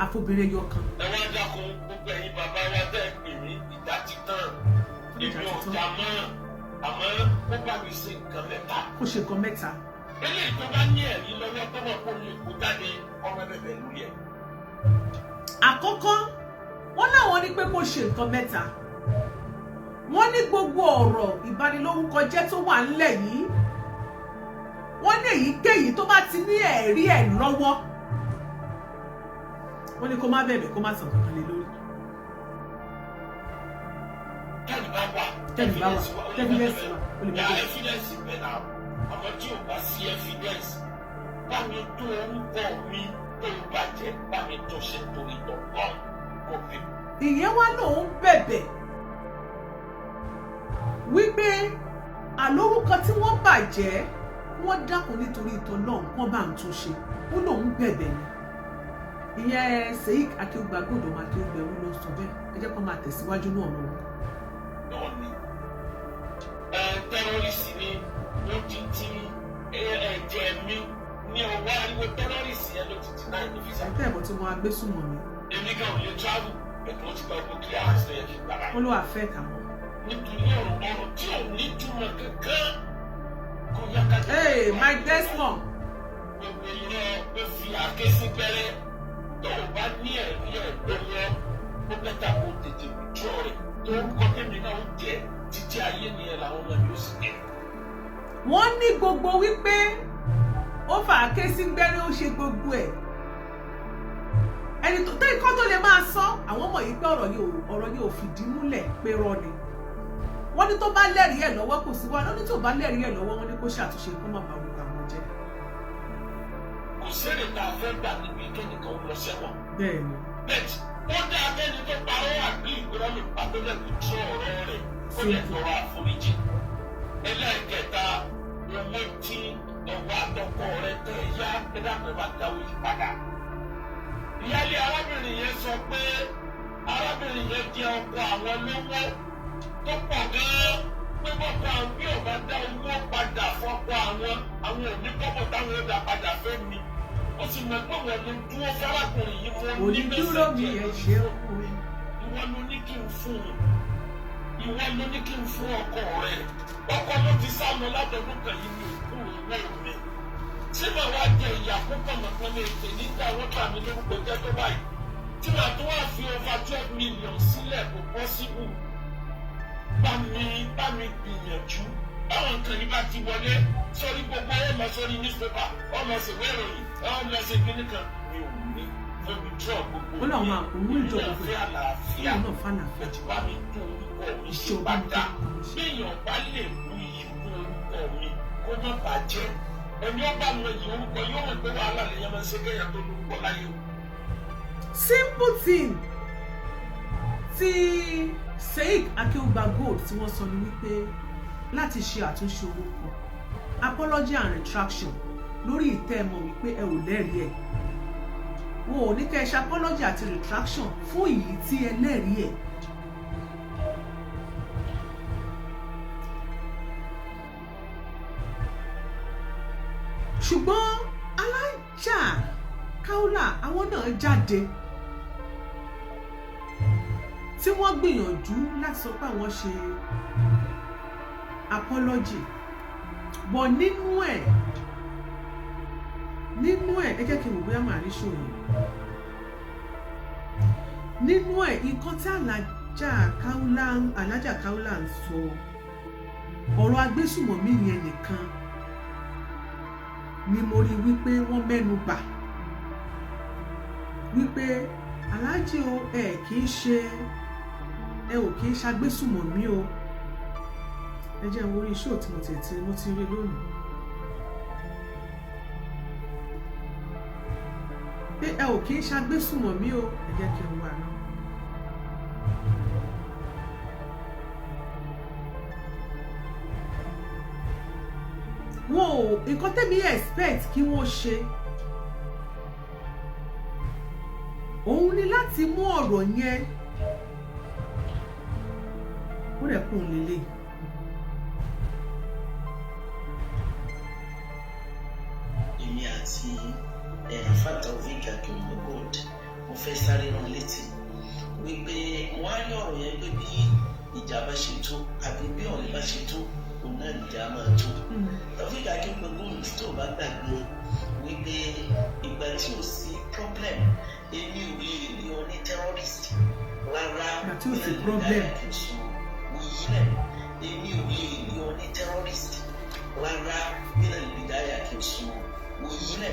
àfobìnrin ẹyọ kan. ẹ wá dákun gbogbo ẹ̀yin bàbá wa bẹ́ẹ̀ pè mí ìdá ti tán èmi ò jà mọ́ àmọ́ ó bá mi ṣe nǹkan mẹ́ta. kó ṣe nǹkan mẹ́ta. eléyìí tó bá ní ẹ̀rí lọ́wọ́ tọ́wọ́ kó lè kó jáde ọmọ bẹ̀bẹ̀ lórí ẹ̀. àkọ́kọ́ wọ́n láwọn ní pé kó ṣe nǹkan mẹ́ta. Wọ́n ní gbogbo ọ̀rọ̀ ìbanilórúkọ jẹ́ tó wà ńlẹ̀ yìí wọ́n ní èyíkéyìí tó bá ti ní ẹ̀rí ẹ̀ lọ́wọ́ wọ́n ní kó má bẹ̀bẹ̀ kó má sàn kankan lé lórí. tẹ́lẹ̀ bá wà tẹ́bílẹ́sì wa ó lè bẹ́ẹ̀ evidence bẹ́ẹ̀ náà àmọ́ tí ò bá sí evidence bá mi tó orúkọ mi tó bàjẹ́ bá mi tó ṣe torí tọ̀gbọ́n kò fi. ìyẹn wá lòun bẹ̀bẹ̀ wípé àlórúkọ tí wọ́n bàjẹ́ wọ́n dákun nítorí ìtàn náà wọ́n bá ń tún ṣe ó lòun bẹ̀bẹ̀ ni ìyẹn Akeugba Gold ọmọ Akeugba ẹrú ló sọ bẹ́ẹ̀ ẹ jẹ́ kó máa tẹ̀síwájú náà lọ. náà ni tẹ́rọ́rìsì ni wọ́n ti ti ẹ̀jẹ̀ mi ní ọwọ́ ariwo tẹ́rọ́rìsì yẹn ló ti ti náà ní fisa. ẹ̀tẹ́ ẹ̀bọ̀ tí wọ́n agbésùnmọ̀ mi. èmi gan ò lè travel ẹ̀tọ́ ti gba ọkọ̀ clearance lẹ́yìn kí n gbàgbà. ó ló wà fẹ́ kà wọ́n. nítorí ọ̀rọ̀ tí ò ní túmọ̀ kankan kò yá kájà. Hey, Mike Desmond. gbogbo ìyẹn ó fi àké sí gbẹ́rẹ́ tó o bá ní ẹ̀rí ẹ̀gbẹ́ yẹn ó bẹ́tà kó tètè wùjọ́ rẹ̀ tó ń kọ́ tèmi náà ó jẹ́ títí ayé nìyẹn làwọn ọmọ yóò sì jẹ́. wọ́n ní gbogbo wípé ó fà á ké sí gbẹ́rẹ́ ó ṣe gbogbo ẹ̀ ẹni tó tẹ́ ikọ́ tó lè máa sọ àwọn ọmọ yìí pé ọ̀rọ̀ yìí ò fìdí múlẹ̀ pé rọ́ ni wọ́n ní tó bá lẹ́rìí ẹ̀ lọ́wọ́ kò sí wá lọ́ní tó bá lẹ́rìí ẹ̀ lọ́wọ́ wọ́n ní kó ṣàtúnṣe kó má bàa wùkà wọn jẹ́. kò sẹ́ni tá a fẹ́ gbà níbi kẹ́nìkan lọ sẹ́wọ̀n. bẹ́ẹ̀ni. bẹ́ẹ̀ ó dá abẹ́ni tó parọ́ àgbé ìgbéra mi pàtó lẹ́kùn tó ọ̀rọ̀ rẹ̀ ó lè tọrọ àforíjì. ẹlẹ́ẹ̀kẹta owó tí ọwọ́ àtọkọ rẹ̀ tẹ̀ yá ẹ̀dàpẹ̀ bá dáwọ́ yí padà. ìyáálé arábìnrin yẹn sọ pé arábìnrin yẹn jẹ ọkọ àwọn lówó tó pọ̀ gan-an pé bọ́kọ àwọn bí ò bá dá owó padà fọ́kọ àwọn òní kọ́kọ́ táwọn ó dá padà fẹ́ mi. ó sì mọ̀ pé wọ́n ló dúró fárákùnrin yìí fún ní onídúró mi ẹ̀ ṣe ọkùnrin. ìwọ ló ní kí n fún un ìwọ ló ní kí n fún ọkọ rẹ ọkọ ló ti sá lọ látọdún kan yìí ní òkú ìwé mi tí màá wá jẹ ìyà púpọ̀ nǹkan lè tè nígbà wọ́n tà mí lórúkọ jẹ́ tó báyìí tí màá tó wá fi over 12 million sílẹ̀ kò pọ́síbù bá mi gbìyànjú báwọn nǹkan yìí bá ti wọlé sórí gbogbo ọmọ sórí newspaper ọmọ ṣèwé ìròyìn ọmọ ṣe kíní kan mi ò ní fẹ́ withdraw gbogbo ó làwọn àkóńwó ìjọba ìfẹ́ àlàáfíà náà fàlàfíà ẹ̀tí bá mi tún orúkọ mi ṣe padà béèyàn bá lè mú iyì kún orúkọ mi kó má bàjẹ́ ẹni ó bá mọ iyì orúkọ yóò mọ̀ pé wàhálà lèyàn máa ń ṣe kéèyàn tó lórúkọ láyé o. simple thing tí Sheikh Akeugba Gold tí wọ́n sọ ni wípé láti ṣe àtúnṣe orúkọ apology and retraction lórí ìtẹ́ẹ̀mọ̀ wípé ẹ ò lẹ́rìí ẹ̀ wọn ò ní kẹ́ ẹ ṣe apology àti retraction fún èyí tí ẹ lẹ́rìí ẹ̀. ṣùgbọ́n Alhaja Kawulat àwọn náà jáde tí wọ́n gbìyànjú láti sọ pé àwọn ṣe apology bọ̀ nínú ẹ̀ ẹ jẹ́ kí n wò bóyá màá rí ṣòro nínú ẹ̀ nǹkan tí Alhaja Kawulat ń sọ ọ̀rọ̀ agbésùmọ̀mí yẹn nìkan ni mo rí wípé wọ́n mẹ́nu bà wípé aláàjì o ẹ ò kì í ṣagbésùmọ̀mí o ẹ jẹ́ n wo orí ṣóò tí mo ti rí lónìí pé ẹ ò kì í ṣagbésùmọ̀mí o ẹ jẹ́ kí n wà náà. wọn ò nǹkan tẹ́mi expect kí wọ́n ṣe òun ni láti mú ọ̀rọ̀ yẹn ó rẹ̀ kún un lélẹ̀. èmi àti fata ovika Akeugba Gold mo fẹ́ sáré rán létí wípé wọ́n á ní ọ̀rọ̀ yẹn pé bí ìjà bá ṣe tó àbí bí ọ̀rẹ́ bá ṣe tó òun náà ìjà máa tó. Ovika Akeugba Gold tó bá gbàgbé wípé ìgbà tí ò sí problem èmi ò lè rí ọ ní terrorist rárá àti ò sí problem èmi ò lè rí ọ ní terrorist rárá nínú ìdáyà kí n sùn òyìnbó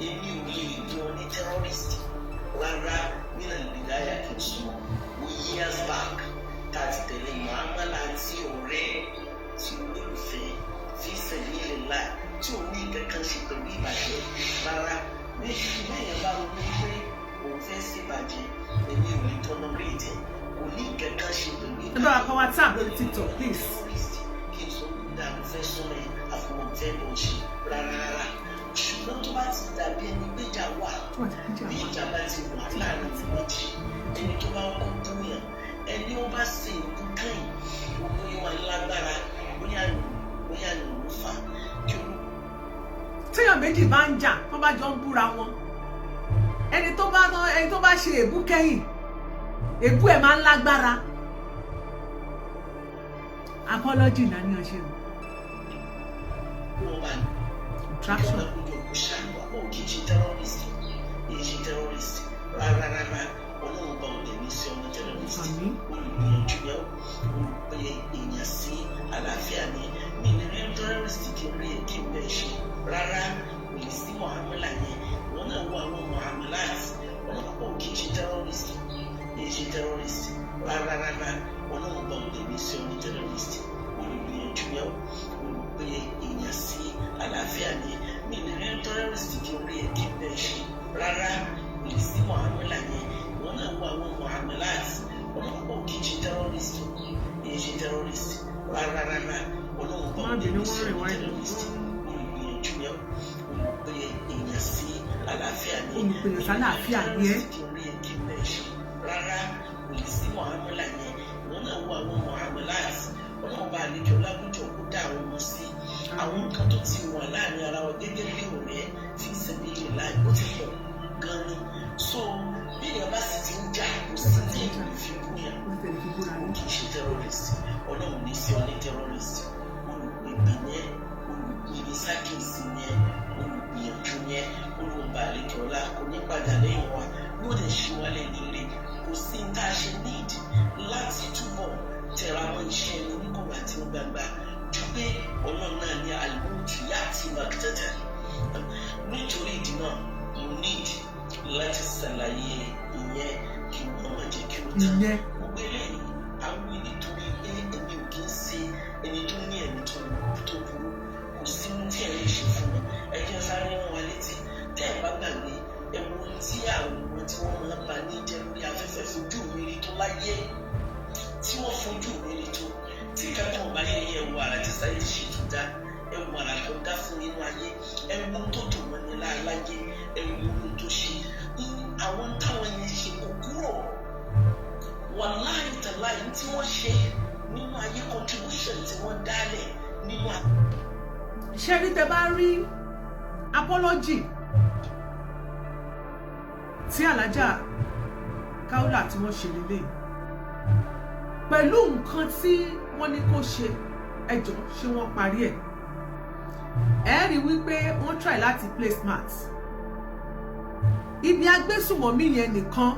èmi ò lè rí ọ ní terrorist rárá nínú ìdáyà kí n sùn years back tàti tẹ̀lé muhammadu àti ọ̀rẹ́ tí olólùfẹ́ fi sẹ̀lẹ̀ ìlà tí ò ní kankan ṣe pẹ̀lú ìbàjẹ́ rárá bẹ́ẹ̀ bá ronú pé òun fẹ́ ṣèbàjẹ́ èmi ò lè tọ́nà rédíò kò ní kankan ṣe pẹ̀lú ìbàjẹ́. ẹ bá wa kọ́ WhatsApp lórí TikTok please. kí n sọ ìdáhùn fẹ́ sọ́rọ̀ ẹ̀ àfọwọ́fẹ́ lọ ṣe rárá ṣùgbọ́n tó bá ti dàbí ẹni gbéjà wà bí ìjà bá ti wà láàrin ti méjì ẹni tó bá kọ́ dúnyàn ẹni ó bá ṣe nǹkan káyìn gbogbo ìwà lágbára bóyá ló ń fà kí ó. téèyàn méjì bá ń jà tó bá jọ ń búra wọn ẹni tó bá ṣe èébú kẹ́yìn èébú ẹ̀ máa ń lágbára. Apology náà ní ọṣẹ o. Traction. Àmín. Àlàáfíà ni mi ní rí terrorist kí n rí èké bẹ́ẹ̀ ṣe rárá kò lè sí Muhammad yẹn wọn náà wọ àwọn Muhammadat wọn náà kò kí n ṣe terrorist èyí ṣe terrorist rárá wọn náà bá òde ní sí ọ̀nì terrorist olùgbìyànjú yẹn olùgbé èèyàn sí àlàáfíà ni mi ní rí terrorist kí n rí èké bẹ́ẹ̀ ṣe rárá kò lè sí Muhammad yẹn wọn náà wọ àwọn Muhammadat wọn náà kò kí n ṣe terrorist èyí ṣe terrorist rárá ọlọ́run bá wọn ní sí ọ̀nà terrorist olùgbìyànjú yẹn olùgbé èèyàn sí àlàáfíà ní kí orí èké bẹ́ẹ̀ ṣe rárá kò lè sí Muhammad yẹn wọn náà wọ àwọn Muhammadat ọlọ́run bá àlejò láwùjọ kó dá àwọn ọmọ sí àwọn nǹkan tó ti wà láàrin ara wọn gẹ́gẹ́ bí ọ̀rẹ́ fi ìsẹ̀mí ilé láì ó ti pọ̀ gan ni so bí èèyàn bá sì ti ń jà kò sí ní ìlú ìfibúyà kì í ṣe terrorist ọlọ́run ní sí ọ̀nì terrorist olùgbègbè yẹn olùgbègbè sákèsì yẹn olùgbìyànjú yẹn olùbà àlejò ọlá kò ní padà lẹ́yìn wa yóò lè ṣe wálé nílé kò sí ní tá a ṣe need láti túbọ̀ tẹ̀ra àwọn iṣẹ́ ní oníkọ̀wé àti gbangba ju pé ọlọ́run náà ní àlùmọ́ọ̀tì láti bàkítẹ́tẹ̀ nítorí ìdí náà mo need láti ṣàlàyé ìyẹn kí wọ́n má jẹ́ kí ó tán gbogbo eléyìí àwọn ènìyàn nítorí pé èmi ò kí ń ṣe ẹni tó ní ẹ̀mí tó burú kò sí ohun tí ẹ lè ṣe fún mi ẹ jẹ́ sáré wọn wá létí tẹ́ ẹ bá gbàgbé ẹ̀wọ̀n tí àwọn ọmọ tí wọ́n máa ń bá ní jẹ́ lórí afẹ́fẹ́ fojú mi rí tó láyé tí wọ́n fojú mi rí tó tí kankan ọba yẹn yẹ ẹ̀wọ̀ àrà tí sáyé ti ṣètò dá ẹ̀wọ̀ àrà tó dá fún nínú ayé ẹ̀wọ̀n tó dùn mọ́ ní láyé ẹ̀wọ̀n tó ṣe àwọn táwọn yẹn ṣe kò kúrò wàláì tàláì tí wọ́n ṣe nínú ayé contribution tí wọ́n dálẹ̀ nínú ayé. ṣé rí tẹ bá rí apology tí Alhaja Kawulat tí wọ́n ṣe lélẹ̀ pẹ̀lú nǹkan tí wọ́n ní kó ṣe ẹjọ́ ṣé wọ́n parí ẹ̀ ẹ rí wípé wọ́n try láti play smart ibi agbésùmọ̀mí yẹn nìkan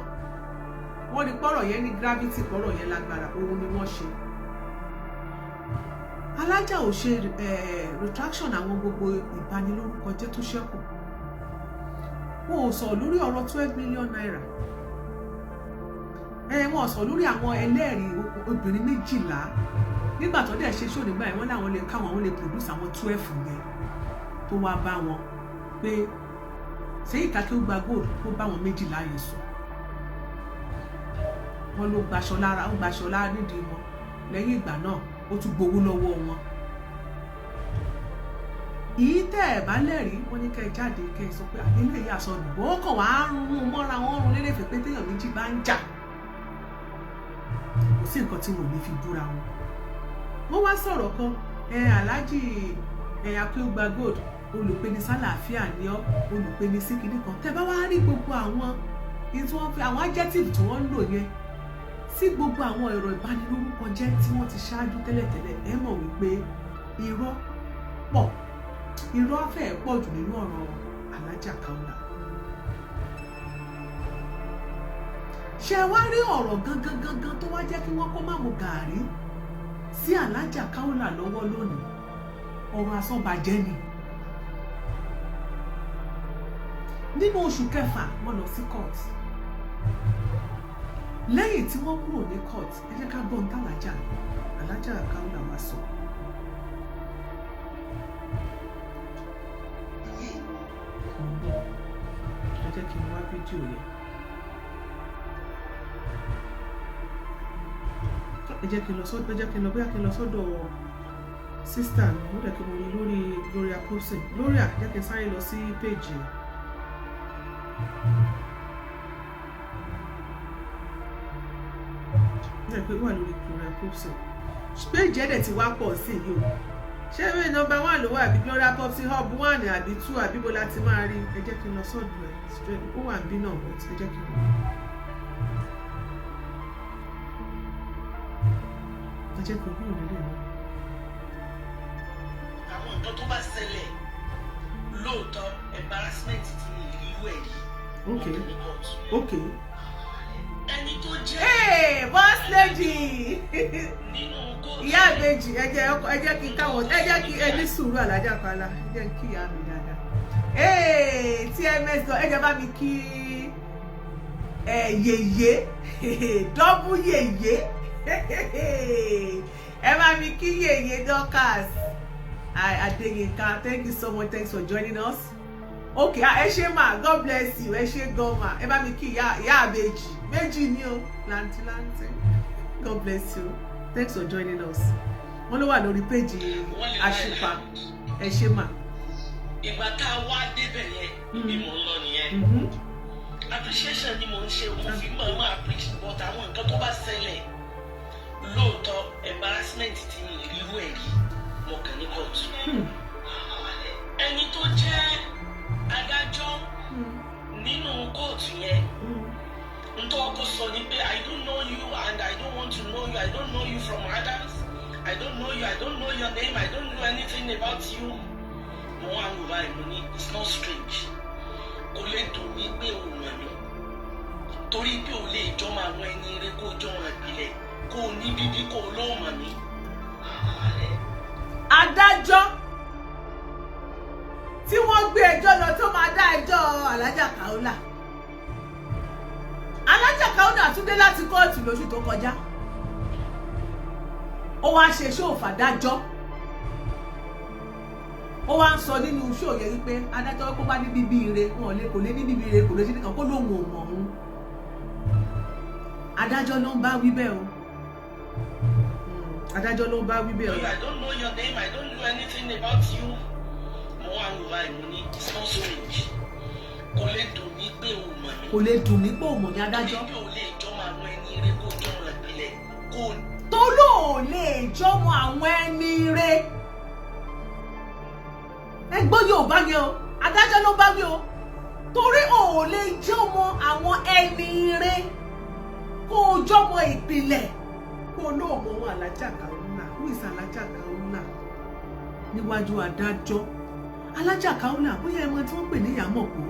wọ́n ní pọ́rọ̀ yẹn ní gravity pọ́rọ̀ yẹn lágbára òun ni wọ́n ṣe Alhaja ò ṣe retraction àwọn gbogbo ìbanilórúkọ jẹ́ tó ṣẹ́kù wọn ò sọ lórí ọ̀rọ̀ 12 million naira wọn ò sọ lórí àwọn ẹlẹ́rìí obìnrin 12 nígbà tó dẹ̀ ṣe ṣó nígbà yẹn wọ́n láwọn lè káwọn àwọn lè produce àwọn 12 yẹn tó wá bá wọn pé ṣé ìkàkí ó gba gold kó bá wọn 12 yẹn sùn wọn ló gbaṣọ lára nídìí wọn lẹ́yìn ìgbà náà ó tún gbowó lọ́wọ́ wọn ìyí tẹ́ ẹ̀ bá lẹ́rìí wọ́n ní kẹ́ ẹ jáde kẹ́ ẹ sọ pé àdéhùn èyí àsọdù wọ́n kàn wá rún mọ́ra wọn rún lérèfé pé téèyàn méjì bá ń jà kò sí nǹkan tí wọn ò ní fi búra wọn wọ́n wá sọ̀rọ̀ kan Alhaji Akéwùgbà Gold olùpẹni sálàáfíà ni ọ́ olùpẹni síkìní kan tẹ́ bá wá rí gbogbo àwọn àwọn adjective tí wọ́n ń lò yẹn sí gbogbo àwọn ẹ̀rọ ìbanilórúkọ jẹ́ tí wọ́n ti ṣáájú tẹ́lẹ̀tẹ́lẹ̀ ẹ mọ̀ wípé irọ́ fẹ́ẹ̀ pọ̀ jù nínú ọ̀rọ̀ Alhaja Kawulat. ṣé wá rí ọ̀rọ̀ gangan tó wá jẹ́ kí wọ́n kó má mu gàárì sí Alhaja Kawulat lọ́wọ́ lónìí ọ̀rọ̀ asọ́bàjẹ́ ni. nínú oṣù kẹfà wọ́n lọ sí court lẹ́yìn tí wọ́n kúrò ní court ẹ jẹ́ ká gbọ́n tàlàjà Alhaja Kawulat wá sọ. ẹ jẹ́ kí n wá fídíò yẹn. ẹ jẹ́ kí n lọ sọ́dọ̀ sísítà mi ó dẹ̀ kí mo rí lórí Gloria posting Gloria jẹ́ kí n sáré lọ sí péjì. Pé wà lórí Gloria posting péjì ẹ̀dẹ̀ ti wá pọ̀ sí yìí o ṣé ìwé number 1 ló wà àbí Gloria Popsi hub 1 àbí 2 àbí bó láti máa rí ẹ jẹ́ kí n lọ sọ́dọ̀ ẹ̀ straight ó wà níbí náà but ẹ jẹ́ kí n lọ. ẹ jẹ́ kí n kúrò nílé náà. àwọn nǹkan tó bá ṣẹlẹ̀ lóòótọ́ embarrassment ti ní ìlú ẹ̀ yìí. ok. ẹni tó jẹ́. hey boss lady. nínú kóòtù. ìyá àbèjì ẹ jẹ́ kí káwọn ẹ jẹ́ kí ẹni sùúrù Alhaja Kawulat ẹ jẹ́ kí ìyá mi dáadáa. TMS ẹ jẹ́ bá mi kí yèyé dọ́bù yèyé ẹ bá mi kí yèyé Dorcas Adeyinka. Thank you so much. Thanks for joining us. Okay, ẹ ṣé ma, God bless you. Ẹ ṣé gan ma. Ẹ bá mi kí ìyá àbèjì méjì ni o lanti. God bless you. Thanks for joining us. Wọ́n ló wà lórí péjì àṣùpá. Ẹ ṣé ma. Ìgbà tá a wá débẹ̀ yẹn bí mo ń lọ nìyẹn. Appreciation ni mo ń ṣe mo fi máa appreciate but àwọn nǹkan tó bá ṣẹlẹ̀ lóòótọ́ embarrassment ti ní ìlú ẹ̀ yìí mo kàn ní kóòtù. Ẹni tó jẹ́ adájọ́ nínú kóòtù yẹn ntọ́ ọkọ sọ ni pé I don't know you and I don't want to know you. I don't know you from Adams. I don't know you. I don't know your name. I don't know anything about you. Mo wá wò báyìí mo ní it's not strange. Kò lè dùn mí pé o mọ̀ mí. Torí pé o lè jọmọ àwọn ẹni eré kó jọmọ ìpìlẹ̀ kó o ní bíbí kó o lọ́ọ́ mọ̀ mí. Adájọ́ tí wọ́n gbé ẹjọ́ lọ tó máa dá ẹjọ́ Alhaja Kawulat. Alhaja Kawulat tún dé láti kóòtù lóṣù tó kọjá. Ó wá ṣe ṣóò fàdájọ́. Ó wá ń sọ nínú ṣóò yẹn wípé adájọ́ kó bá ní bíbí ire wọn kò lè ní bíbí ire kò lè ṣe nìkan kó lóun ò mọ̀ òun. Adájọ́ ló ń bá wí bẹ́ẹ̀ o. Adájọ́ ló ń bá wí bẹ́ẹ̀ o. I don't know your name. I don't know anything about you. Mo wá wò báyìí mo ní it's not strange. Kò lè dùn mí pé o mọ̀ mí. Kò lè dùn mí pé o mọ̀ ní adájọ́. Kò lè jọmọ àwọn ẹni eré kó jọmọ ìpìlẹ̀ kó. Tó lò lè jọmọ àwọn ẹni ire. Ẹ gbọ́ Yorùbá yẹn o, adájọ́ ló bá wí o. Torí ò lè jọmọ àwọn ẹni ire kó jọmọ ìpìlẹ̀ kó lóòmọ wọn Alhaja Kawulat. Who is Alhaja Kawulat? Níwájú adájọ́. Alhaja Kawulat bóyá ẹmọ tí wọ́n pè ní ìyàmọ̀pọ̀.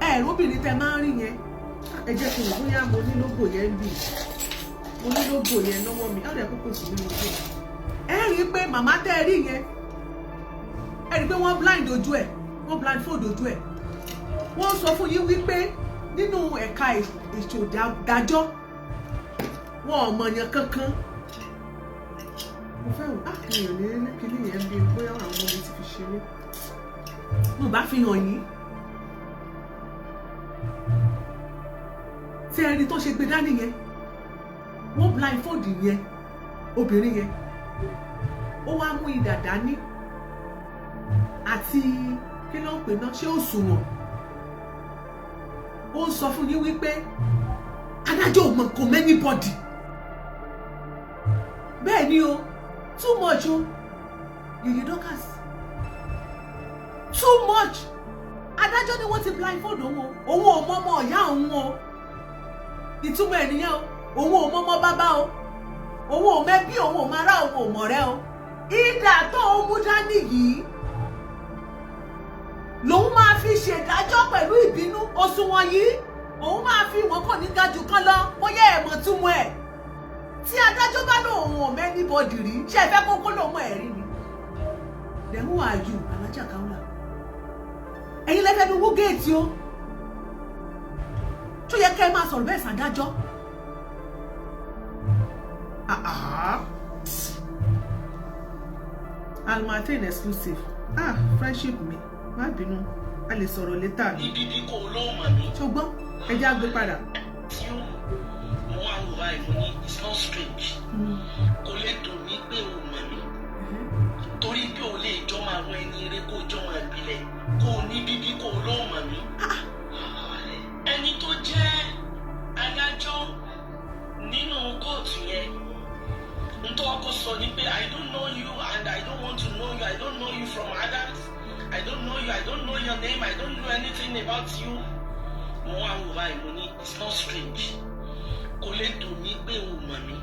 Ẹ̀rọ obìnrin tẹ máa ń rí yẹn. Ẹ jẹ́ kí n bóyá mo ní lógò yẹn bì. Mo ní lógò yẹn lọ́wọ́ mi. Ọ̀rẹ́ kókò sí nínú ojú ẹ̀. Ẹ rí i pé màmá tẹ́ ẹ rí yẹn. Ẹ rí i pé wọ́n blind ojú ẹ̀. Wọ́n blind fold ojú ẹ̀. Wọ́n sọ fún yín wípé nínú ẹ̀ka ètò ìdájọ́ wọn ò mọ̀yàn kankan. Mo fẹ́ wò èèyàn ní kíní yẹn bí bóyá àwọn ọmọ mi ti fi ṣeré. Mo bá fi hàn yín. Tí ẹni tó ṣe gbé dání yẹn wọ́n blindfold yẹn obìnrin yẹn ó wá mú idà dání àti kí ló ń pè náà ṣé òṣùwọ̀n ó ń sọ fún yín wípé adájọ́ ò mọ̀ kò mẹ́nibọ́dì bẹ́ẹ̀ ni o too much o yèyé Dorcas too much adájọ́ ni wọ́n ti blindfold òun ò mọ ọmọ ọ̀yá òun o ìtumọ̀ ènìyàn o òun ò mọ ọmọ bàbá o òun ò mẹ́bí òun ò máa rá òun ò mọ̀ rẹ́ o ìdà tó ń mú dání yìí lòun máa fi ṣèdájọ́ pẹ̀lú ìbínú òṣùwọ̀n yìí òun máa fi wọ́n kàn ní gajù kan lọ bóyá ẹ̀ mọ̀ túmọ̀ ẹ̀ tí adájọ́ bá lòun ò mẹ́ni bọ́dì rí ṣé ẹ fẹ́ kókó lòun ẹ̀ rí ni then who are you Alhaja Kawulat ẹ̀yin lẹ́fẹ̀ẹ́ ní wú géètì o tó yẹ kẹ́ ẹ máa sọ̀rọ̀ bẹ́ẹ̀ sàdájọ́ Almatin exclusive friendship mi má bínú a lè sọ̀rọ̀ létà ni. Ibi bí kò ló mọ̀ mí. ṣùgbọ́n ẹ já gbé padà. Tí ó mo wá wò báyìí mo ní it's not strange. Kò lè dùn mí pé o mọ̀ mí. Torí pé o lè jọmọ àwọn ẹni eré kó jọmọ ìpìlẹ̀ kó o ní bíbí kó ló mọ̀ mí. Ẹni tó jẹ́ adájọ́ nínú kóòtù yẹn ntọ́ ọkọ sọ ni pé I don't know you and I from Adams. I don't know you. I don't know your name. I don't know anything about you. Mo wá wò báyìí mo ní it's not strange. Kò lè dùn mí pé o mọ̀ mí.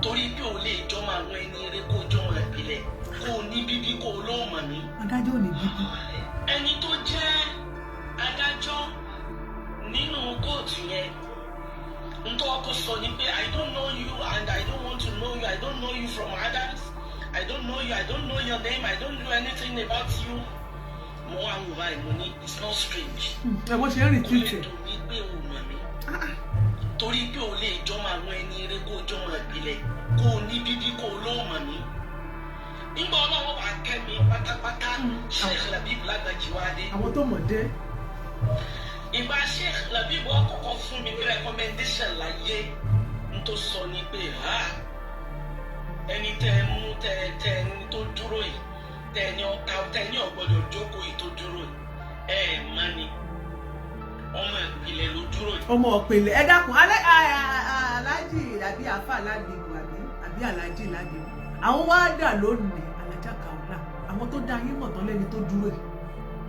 Torí pé o lè jọmọ àwọn ẹni eré kó jọmọ ìpìlẹ̀. Kó o ní bíbí kó o lóò mọ̀ mí. Adájọ́ ò ní bíbí. Ẹni tó jẹ́ adájọ́ nínú kóòtù yẹn. Ntọ́ ọkọ sọ ni pé I don't know you and I don't want to know you. I don't know you from Adams. I don't know you. I don't know your name. I don't know anything about you. Mo wá wò báyìí mo ní it's not strange. Ẹ wọ́n ṣe ń rìn títì. Kò lè dùn mí pé o mọ̀ mí. Torí pé o lè jọmọ àwọn ẹni eré kó jọmọ ìpìlẹ̀ kó o ní bíbí kó o lóò mọ̀ mí. Nígbà ọlọ́wọ́ wà kẹ́mi pátápátá Sheikh Labib Lagbaji wá dé. Àwọn tó mọ̀ dé. Ìgbà Sheikh Labib wọ́n kọ́kọ́ fún mi ní recommendation láyé n tó sọ ní pé ẹni tẹ́ ẹ mú tẹ́ ẹni tó dúró yìí tẹ́ ẹni ọ̀ka tẹ́ ẹni ọ̀gbọ́dọ̀ jókòó yìí tó dúró yìí má ni ọmọ ìpìlẹ̀ ló dúró yìí. Ọmọ ìpìlẹ̀ ẹ dákun aláàjì àbí àfà ládìgbò àbí aláàjì ládìgbò àwọn wá dà lónìí Alhaja Kawulat àwọn tó dá yín mọ̀ tán lẹ́ni tó dúró yìí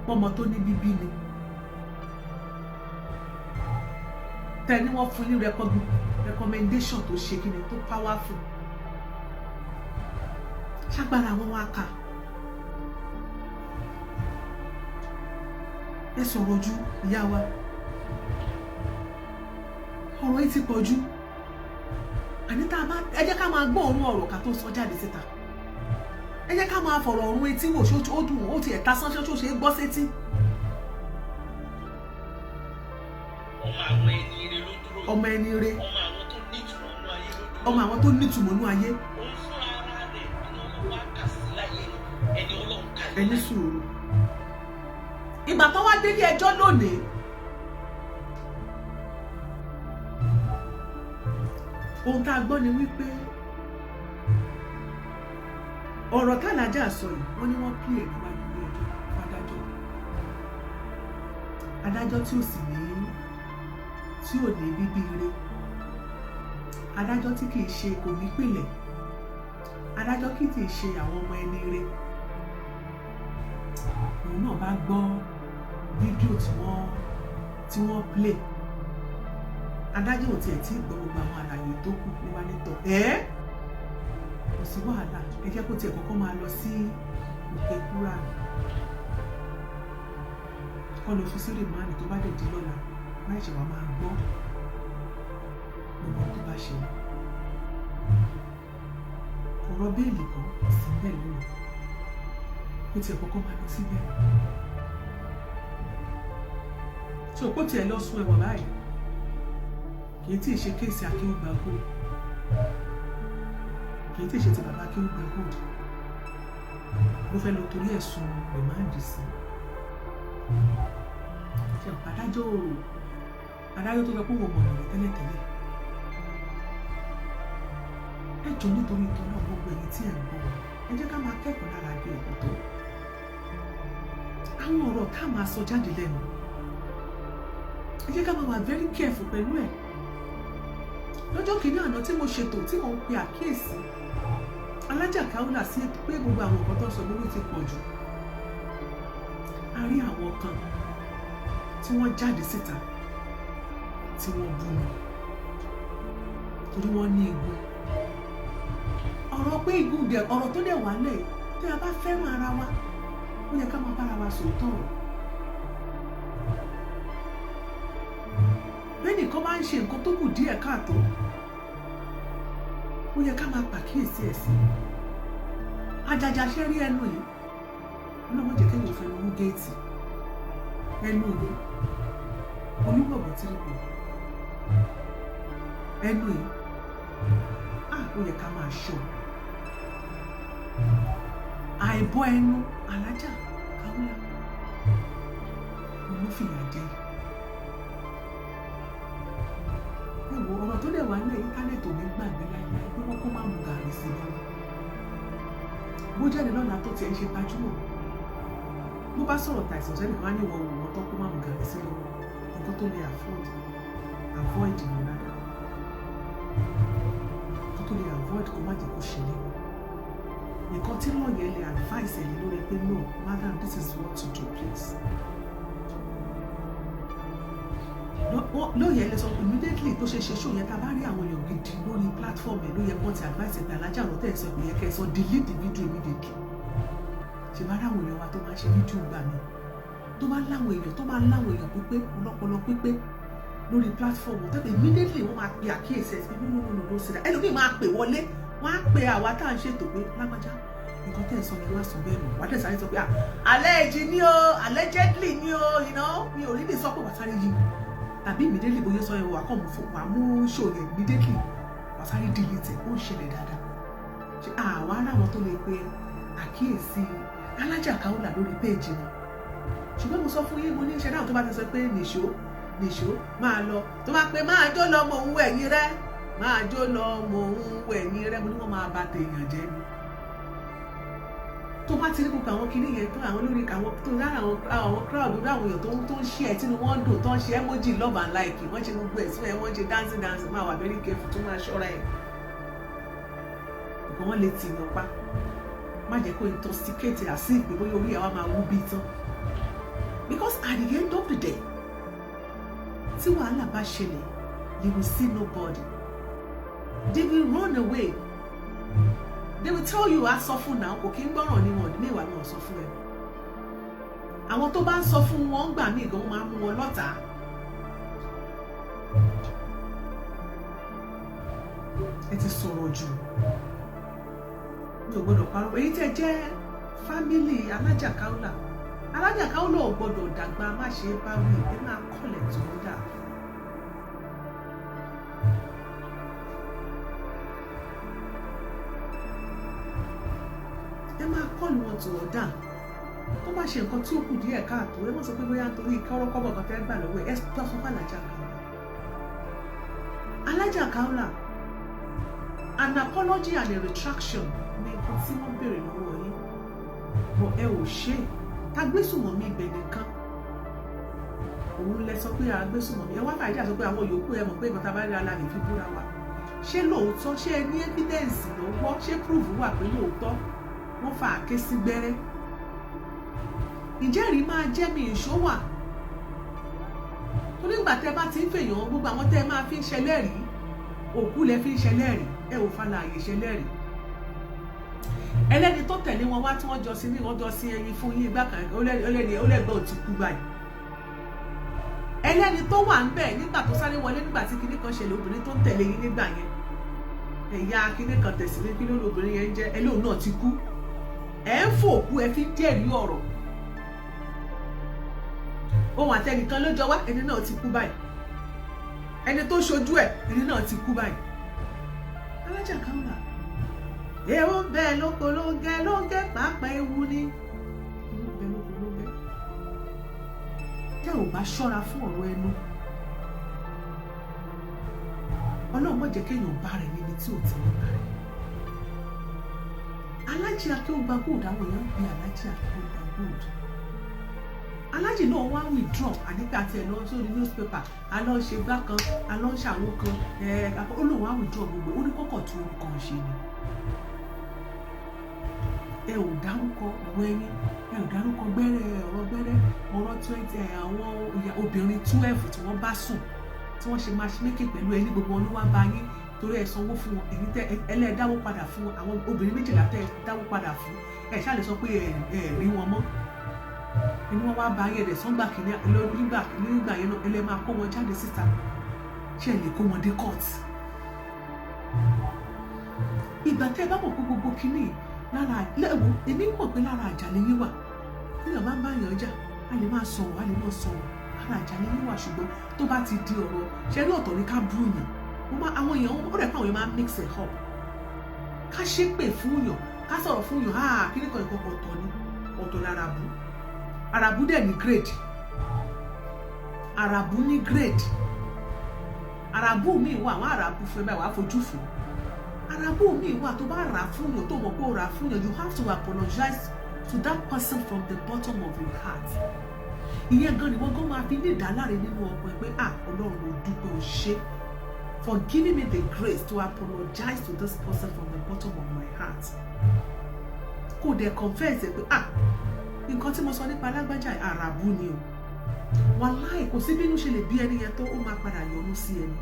pọ́mọ tó ní bíbí ni tẹ́ni wọ́n fún ní recommendation tó ṣe kíni tó powerful ṣágbára wọn wá kà ẹ sọ̀rọ̀ ojú ìyá wa ọ̀rọ̀ yìí ti pọ̀ jù àní tá a bá ẹ jẹ́ ká máa gbọ́ òórùn ọ̀rọ̀ ká tó sọ jáde síta ẹ jẹ́ ká máa fọ̀rọ̀ ọ̀run etí wò ṣó ó dùn ó ti ẹ̀ta sánsán ṣó ṣe é gbọ́ sétí. ọmọ àwọn ẹni ire ló dúró. ọmọ ẹni ire. ọmọ àwọn tó nítumọ̀ nínú ayé ló dúró. ọmọ àwọn tó nítumọ̀ nínú ayé. òun fún ara rẹ̀ ẹni ọlọ́wọ́ kà sí láyé ẹni ọlọ́run kà sí. ẹni sùúrù. ìgbà tó wá délé ẹjọ́ lónìí ohun tá a gbọ́ ni wípé ọ̀rọ̀ tálàjà sọ yìí wọ́n ní wọ́n pílẹ̀ níwájú ilé ẹjọ́ fún adájọ́ tí ò sì ní bíbí ire adájọ́ tí kìí ṣe kò ní pìlẹ̀ adájọ́ kì í ṣe àwọn ọmọ ẹni ire òun náà bá gbọ́ fídíò tí wọ́n play adájọ́ ò tiẹ̀ tí gbọ́ gbogbo àwọn àlàyé tó kù ní wá nítọ̀ kò sí wàhálà ẹ jẹ́ kó tiẹ̀ kọ́kọ́ máa lọ sí òkè kúrà kọ́ lọ fi sí rìmáàlì tó bá dé di lọ́la láì ṣe wàá máa gbọ́ gbogbo tó bá ṣe ọ̀rọ̀ béèlì kan sí bẹ́ẹ̀ lónìí kó tiẹ̀ kọ́kọ́ máa lọ síbẹ̀ tí òpó tiẹ̀ lọ sún ẹ̀wọ̀n báyìí kì í tí ì ṣe kéèsì akéwùgbà gold kì í tí ì ṣe ti bàbá akéwùgbà gold ló fẹ́ lọ torí ẹ̀sùn rìmáàndì sí ṣe adájọ́ tó fẹ́ kó wọ́n mọ̀ nìyẹn tẹ́lẹ̀tẹ́lẹ̀ ẹ jọ nítorí ìtọ́nà gbogbo èyí tí ẹ̀ ń bọ̀ ẹ jẹ́ ká máa kẹ́kọ̀ọ́ lára bí ẹ̀kọ́ tó àwọn ọ̀rọ̀ tá a máa sọ jáde lẹ́nu ẹ jẹ́ ká máa wà very careful pẹ̀lú ẹ̀ lọ́jọ́ kìíní àná tí mo ṣètò tí mo ń pe àkíyèsí Alhaja Kawulat sí pé gbogbo àwọn nǹkan tó ń sọ lórí ti pọ̀ jù a rí àwọn kan tí wọ́n jáde síta tí wọ́n bú mi torí wọ́n ní igun ọ̀rọ̀ pé igun dẹ̀ ọ̀rọ̀ tó dẹ̀ wà lẹ̀ tí a bá fẹ́ràn ara wa ó yẹ ká máa bára wa sòótọ́ ọ̀rọ̀ bẹ́ẹ̀ni kan bá ń ṣe nǹkan tó kù díẹ̀ káàtó ó yẹ ká máa pàkíyèsí ẹ̀ sí ajaja ṣe rí ẹnu yìí ọlọ́mọ jẹ́ kéèyàn fẹ́ lówó géètì ẹnu yìí onígbọ̀gbọ̀ tí kò ẹnu yìí ó yẹ ká máa ṣọ́ àìbọ́ ẹnu Alhaja Kawulat òun fìyà jẹ ìwọ ọ̀rọ̀ tó dẹ̀ wá ní íńtánẹ́ẹ̀tì ò ní gbàgbé láíláí pé wọ́n kó má mú gàrí sí lọ́wọ́ bó jáde lọ́la tó tiẹ̀ ń ṣe gbajúmọ̀ bó bá sọ̀rọ̀ tàìsàn sẹ́ni kan á ní ìwọ̀n òun tó kó má mú gàrí sí lọ́wọ́ nǹkan tó lè avoid ìlú rárá nǹkan tó lè avoid kó má jẹ́ kó ṣẹlẹ̀ nǹkan tí lọ́ọ̀yà lè advice ẹ̀ lórí pé no madam this is what to do please. lọ́ọ̀yà lè sọ immediately tó ṣe ṣó yẹn tá a bá rí àwọn èèyàn gidi lórí platform ẹ̀ ló yẹ kó ti advice ẹ̀ pé alájà ọ̀rọ̀ tẹ̀ ẹ̀ sọ pé yẹ kẹ́ ẹ sọ delete the video immediately. ṣe bá ráwọn èèyàn wa tó máa ṣe fídíò gbà mí tó máa láwọn èèyàn pípé ọlọ́pọlọ pípé lórí platform tẹ́lẹ̀ immediately wọ́n máa pe àkíyèsí ẹ̀ sí pé no sí that ẹlòmíì máa pè wọlé wọ́n á pe àwa tá à ń ṣètò pé lágbájá nǹkan tẹ́ ẹ̀ sọ yẹn wá sọ bẹ́ẹ̀ mọ̀ wá tẹ̀ sáré sọ pé allegedly ni o allegedly ni o mi ò rí lè sọ pé wà sáré yìí tàbí immediately bóyá sọ yẹn wà kọ́ wà mú show yẹn immediately wà sáré delete ó ń ṣẹlẹ̀ dáadáa ṣe àwa aráwọn tó lè pe àkíyèsí Alhaja Kawulat lórí péèjì wọn ṣùgbọ́n mo sọ fún yín mo ní iṣẹ́ náà tó bá ti sọ pé nìṣó máa lọ tó bá pé máa jó lọ mò ń wẹ̀yìn rẹ máa jó lọ mò ń wẹ̀yìn rẹ mo ní wọ́n máa bà tèèyàn jẹ́ ni tó bá ti rí gbogbo àwọn kinní yẹn tó àwọn lórí àwọn tó lára àwọn crowd lórí àwọn èèyàn tó ń ṣe ẹ̀ tínú wọn dùn tó ń ṣe emoji love and like wọ́n ṣe gbogbo ẹ̀sùn ẹ̀ wọ́n ṣe dancing máa wà very careful tó máa ṣọ́ra ẹ̀ nǹkan wọ́n lè tì yàn pa má jẹ́ kó intoxicate àti ìpè bóyá orí ẹ̀ wá máa wú bí tán because at the end of the day tí wàhálà bá ṣẹlẹ̀ you will see nobody they will run away they will tell you a sọ fún náà kò kí ń gbọ́ràn ní wọn ní mẹ́wàá náà sọ fún ẹ àwọn tó bá ń sọ fún wọn gbà mí gan máa mú wọn lọ́tà ẹ ti sọ̀rọ̀ jù mi ò gbọ́dọ̀ parọ́ èyí tẹ́ jẹ́ fámílì Alhaja Kawulat Alhaja Kawulat ò gbọ́dọ̀ dàgbà má ṣe bá wí ẹ máa kọ́lẹ̀ tó ń dà. ẹ máa kọ́lù wọn tó wọ́n dà tó bá ṣe nǹkan tí ó kù díẹ̀ káàtó ẹ má sọ pé bóyá nítorí kọ́rọ́kọ́bọ̀ kan tẹ́ gbà lọ́wọ́ ẹ tó sọ fún Alhaja Kawulat. Alhaja Kawulat an apology and a retraction ní nǹkan tí wọ́n béèrè lọ́wọ́ yín bọ̀ ẹ ò ṣe é agbésùmọ̀mí ibẹ̀ nìkan òun lẹ sọ pé agbésùmọ̀mí ẹ wá fàájà sọ pé àwọn yòókù ẹ mọ̀ pé ìbọn tá a bá rí ala lè fi búra wa ṣé lóòótọ́ ṣé ẹ ní evidence lọ́wọ́ ṣé proof wà pé lóòótọ́ wọ́n fa àké sí gbẹ́rẹ́ ìjẹ́rìí máa jẹ́ mi ìṣó wà torí ìgbà tẹ́ bá ti ń fèèyàn gbogbo àwọn tẹ́ máa fi ń ṣẹlẹ́rìí òkú lẹ fi ń ṣẹlẹ́rìí ẹ ò fa láàyè ṣẹlẹ́rìí ẹlẹ́ni tó tẹ̀lé wọn wá tí wọ́n jọ sí ní wọ́n jọ sí ẹyin fún yín ìgbà kan ọlẹ́gbẹ́ ò ti kú báyìí ẹlẹ́ni tó wà ń bẹ̀ nígbà tó sáré wọlé nígbà tí kinní kan ṣẹlẹ̀ obìnrin tó ń tẹ̀lé yín nígbà yẹn ẹ̀yà kinní kan tẹ̀sí ní kí ló lóbìnrin yẹn ń jẹ́ ẹlóun náà ti kú ẹ̀ ń fòkú ẹ fi jẹ́rìí ọ̀rọ̀ ohun àtẹnìkan ló jọ wá ẹni náà ti kú báyìí ẹni tó ṣojú ẹ̀ ẹni náà ti kú báyìí Alhaja Kawulat ewu bẹ́ẹ̀ lóko lóńgẹ́ pàápàá ewu ní ewu bẹ́ẹ̀ lóko lóńgẹ́ tẹ́ ò bá ṣọ́ra fún ọ̀rọ̀ ẹnu Ọlọ́run má jẹ́ kéèyàn bá rẹ̀ níbi tí ò ti ní bá rẹ̀ Alhaji Akeugba Gold àwọn èèyàn bí Alhaji Akeugba Gold Alhaji náà wá withdraw àdìpẹ́ àti ẹ̀ lọ sórí newspaper alọ́ ṣe gbá kan alọ́ ṣàwó kan olóhùn wá withdraw gbogbo ó ní kọ́kọ́ tó orúkọ ṣe ni ẹ ò dárúkọ ọ̀rọ̀ ẹyin ẹ ò dárúkọ gbẹ́rẹ́ ọ̀rọ̀ 20 àwọn obìnrin 12 tí wọ́n bá sùn tí wọ́n ṣe matchmaking pẹ̀lú ẹni gbogbo wọn ló wá bá yín torí ẹ sanwó fún wọn èyí tẹ ẹlẹ́ẹ̀dáwó padà fún àwọn obìnrin 12 tẹ dáwó padà fún ẹ ṣáà lè sọ pé ẹ rí wọn mọ́ inú wọn wá bá yín ẹ̀dẹ̀ sọ́ngbà kìíní nígbà yẹn náà ẹlẹ́ máa kó wọn jáde síta ṣe lè kó wọn dé court ìgbà tẹ ẹ bá mọ̀ pé gbogbo kìíní lára lẹ́wọ̀ èmi mọ̀ pé lára àjàlẹ̀ yín wà nígbà bá ń bá yàn jà a lè máa sọ̀rọ̀ lára àjàlẹ̀ yín wà ṣùgbọ́n tó bá ti di ọ̀rọ̀ ṣe rí ọ̀tọ̀ ní ká bú yàn àwọn èèyàn ó rẹ̀ pé àwọn èèyàn máa mix it up ká ṣépè fún yàn ká sọ̀rọ̀ fún yàn kí ní kan ìkọ̀kọ̀ ọ̀tọ̀ ni ọ̀tọ̀ lára bú àràbù dẹ̀ ní grade àràbù ní grade àràbù míì wà àwọn àràbù fún ẹ báyìí wàá fojú fún àràbù míì wà tó bá rà fún yàn tó mọ̀ pé ó rà fún yàn you have to apologize to that person from the bottom of your heart ìyẹn gan ni wọ́n gan máa fi ní ìdáláre nínú ọkàn ẹ pé Ọlọ́run ló dúpẹ́ o ṣé for giving me the grace to apologize to this person from the bottom of my heart kò dẹ̀ confess pé nǹkan tí mo sọ nípa alágbájá àràbù ni o wàláì kò sí bínú ṣe lè bí ẹni yẹn tó ó máa padà yọnu sí ẹni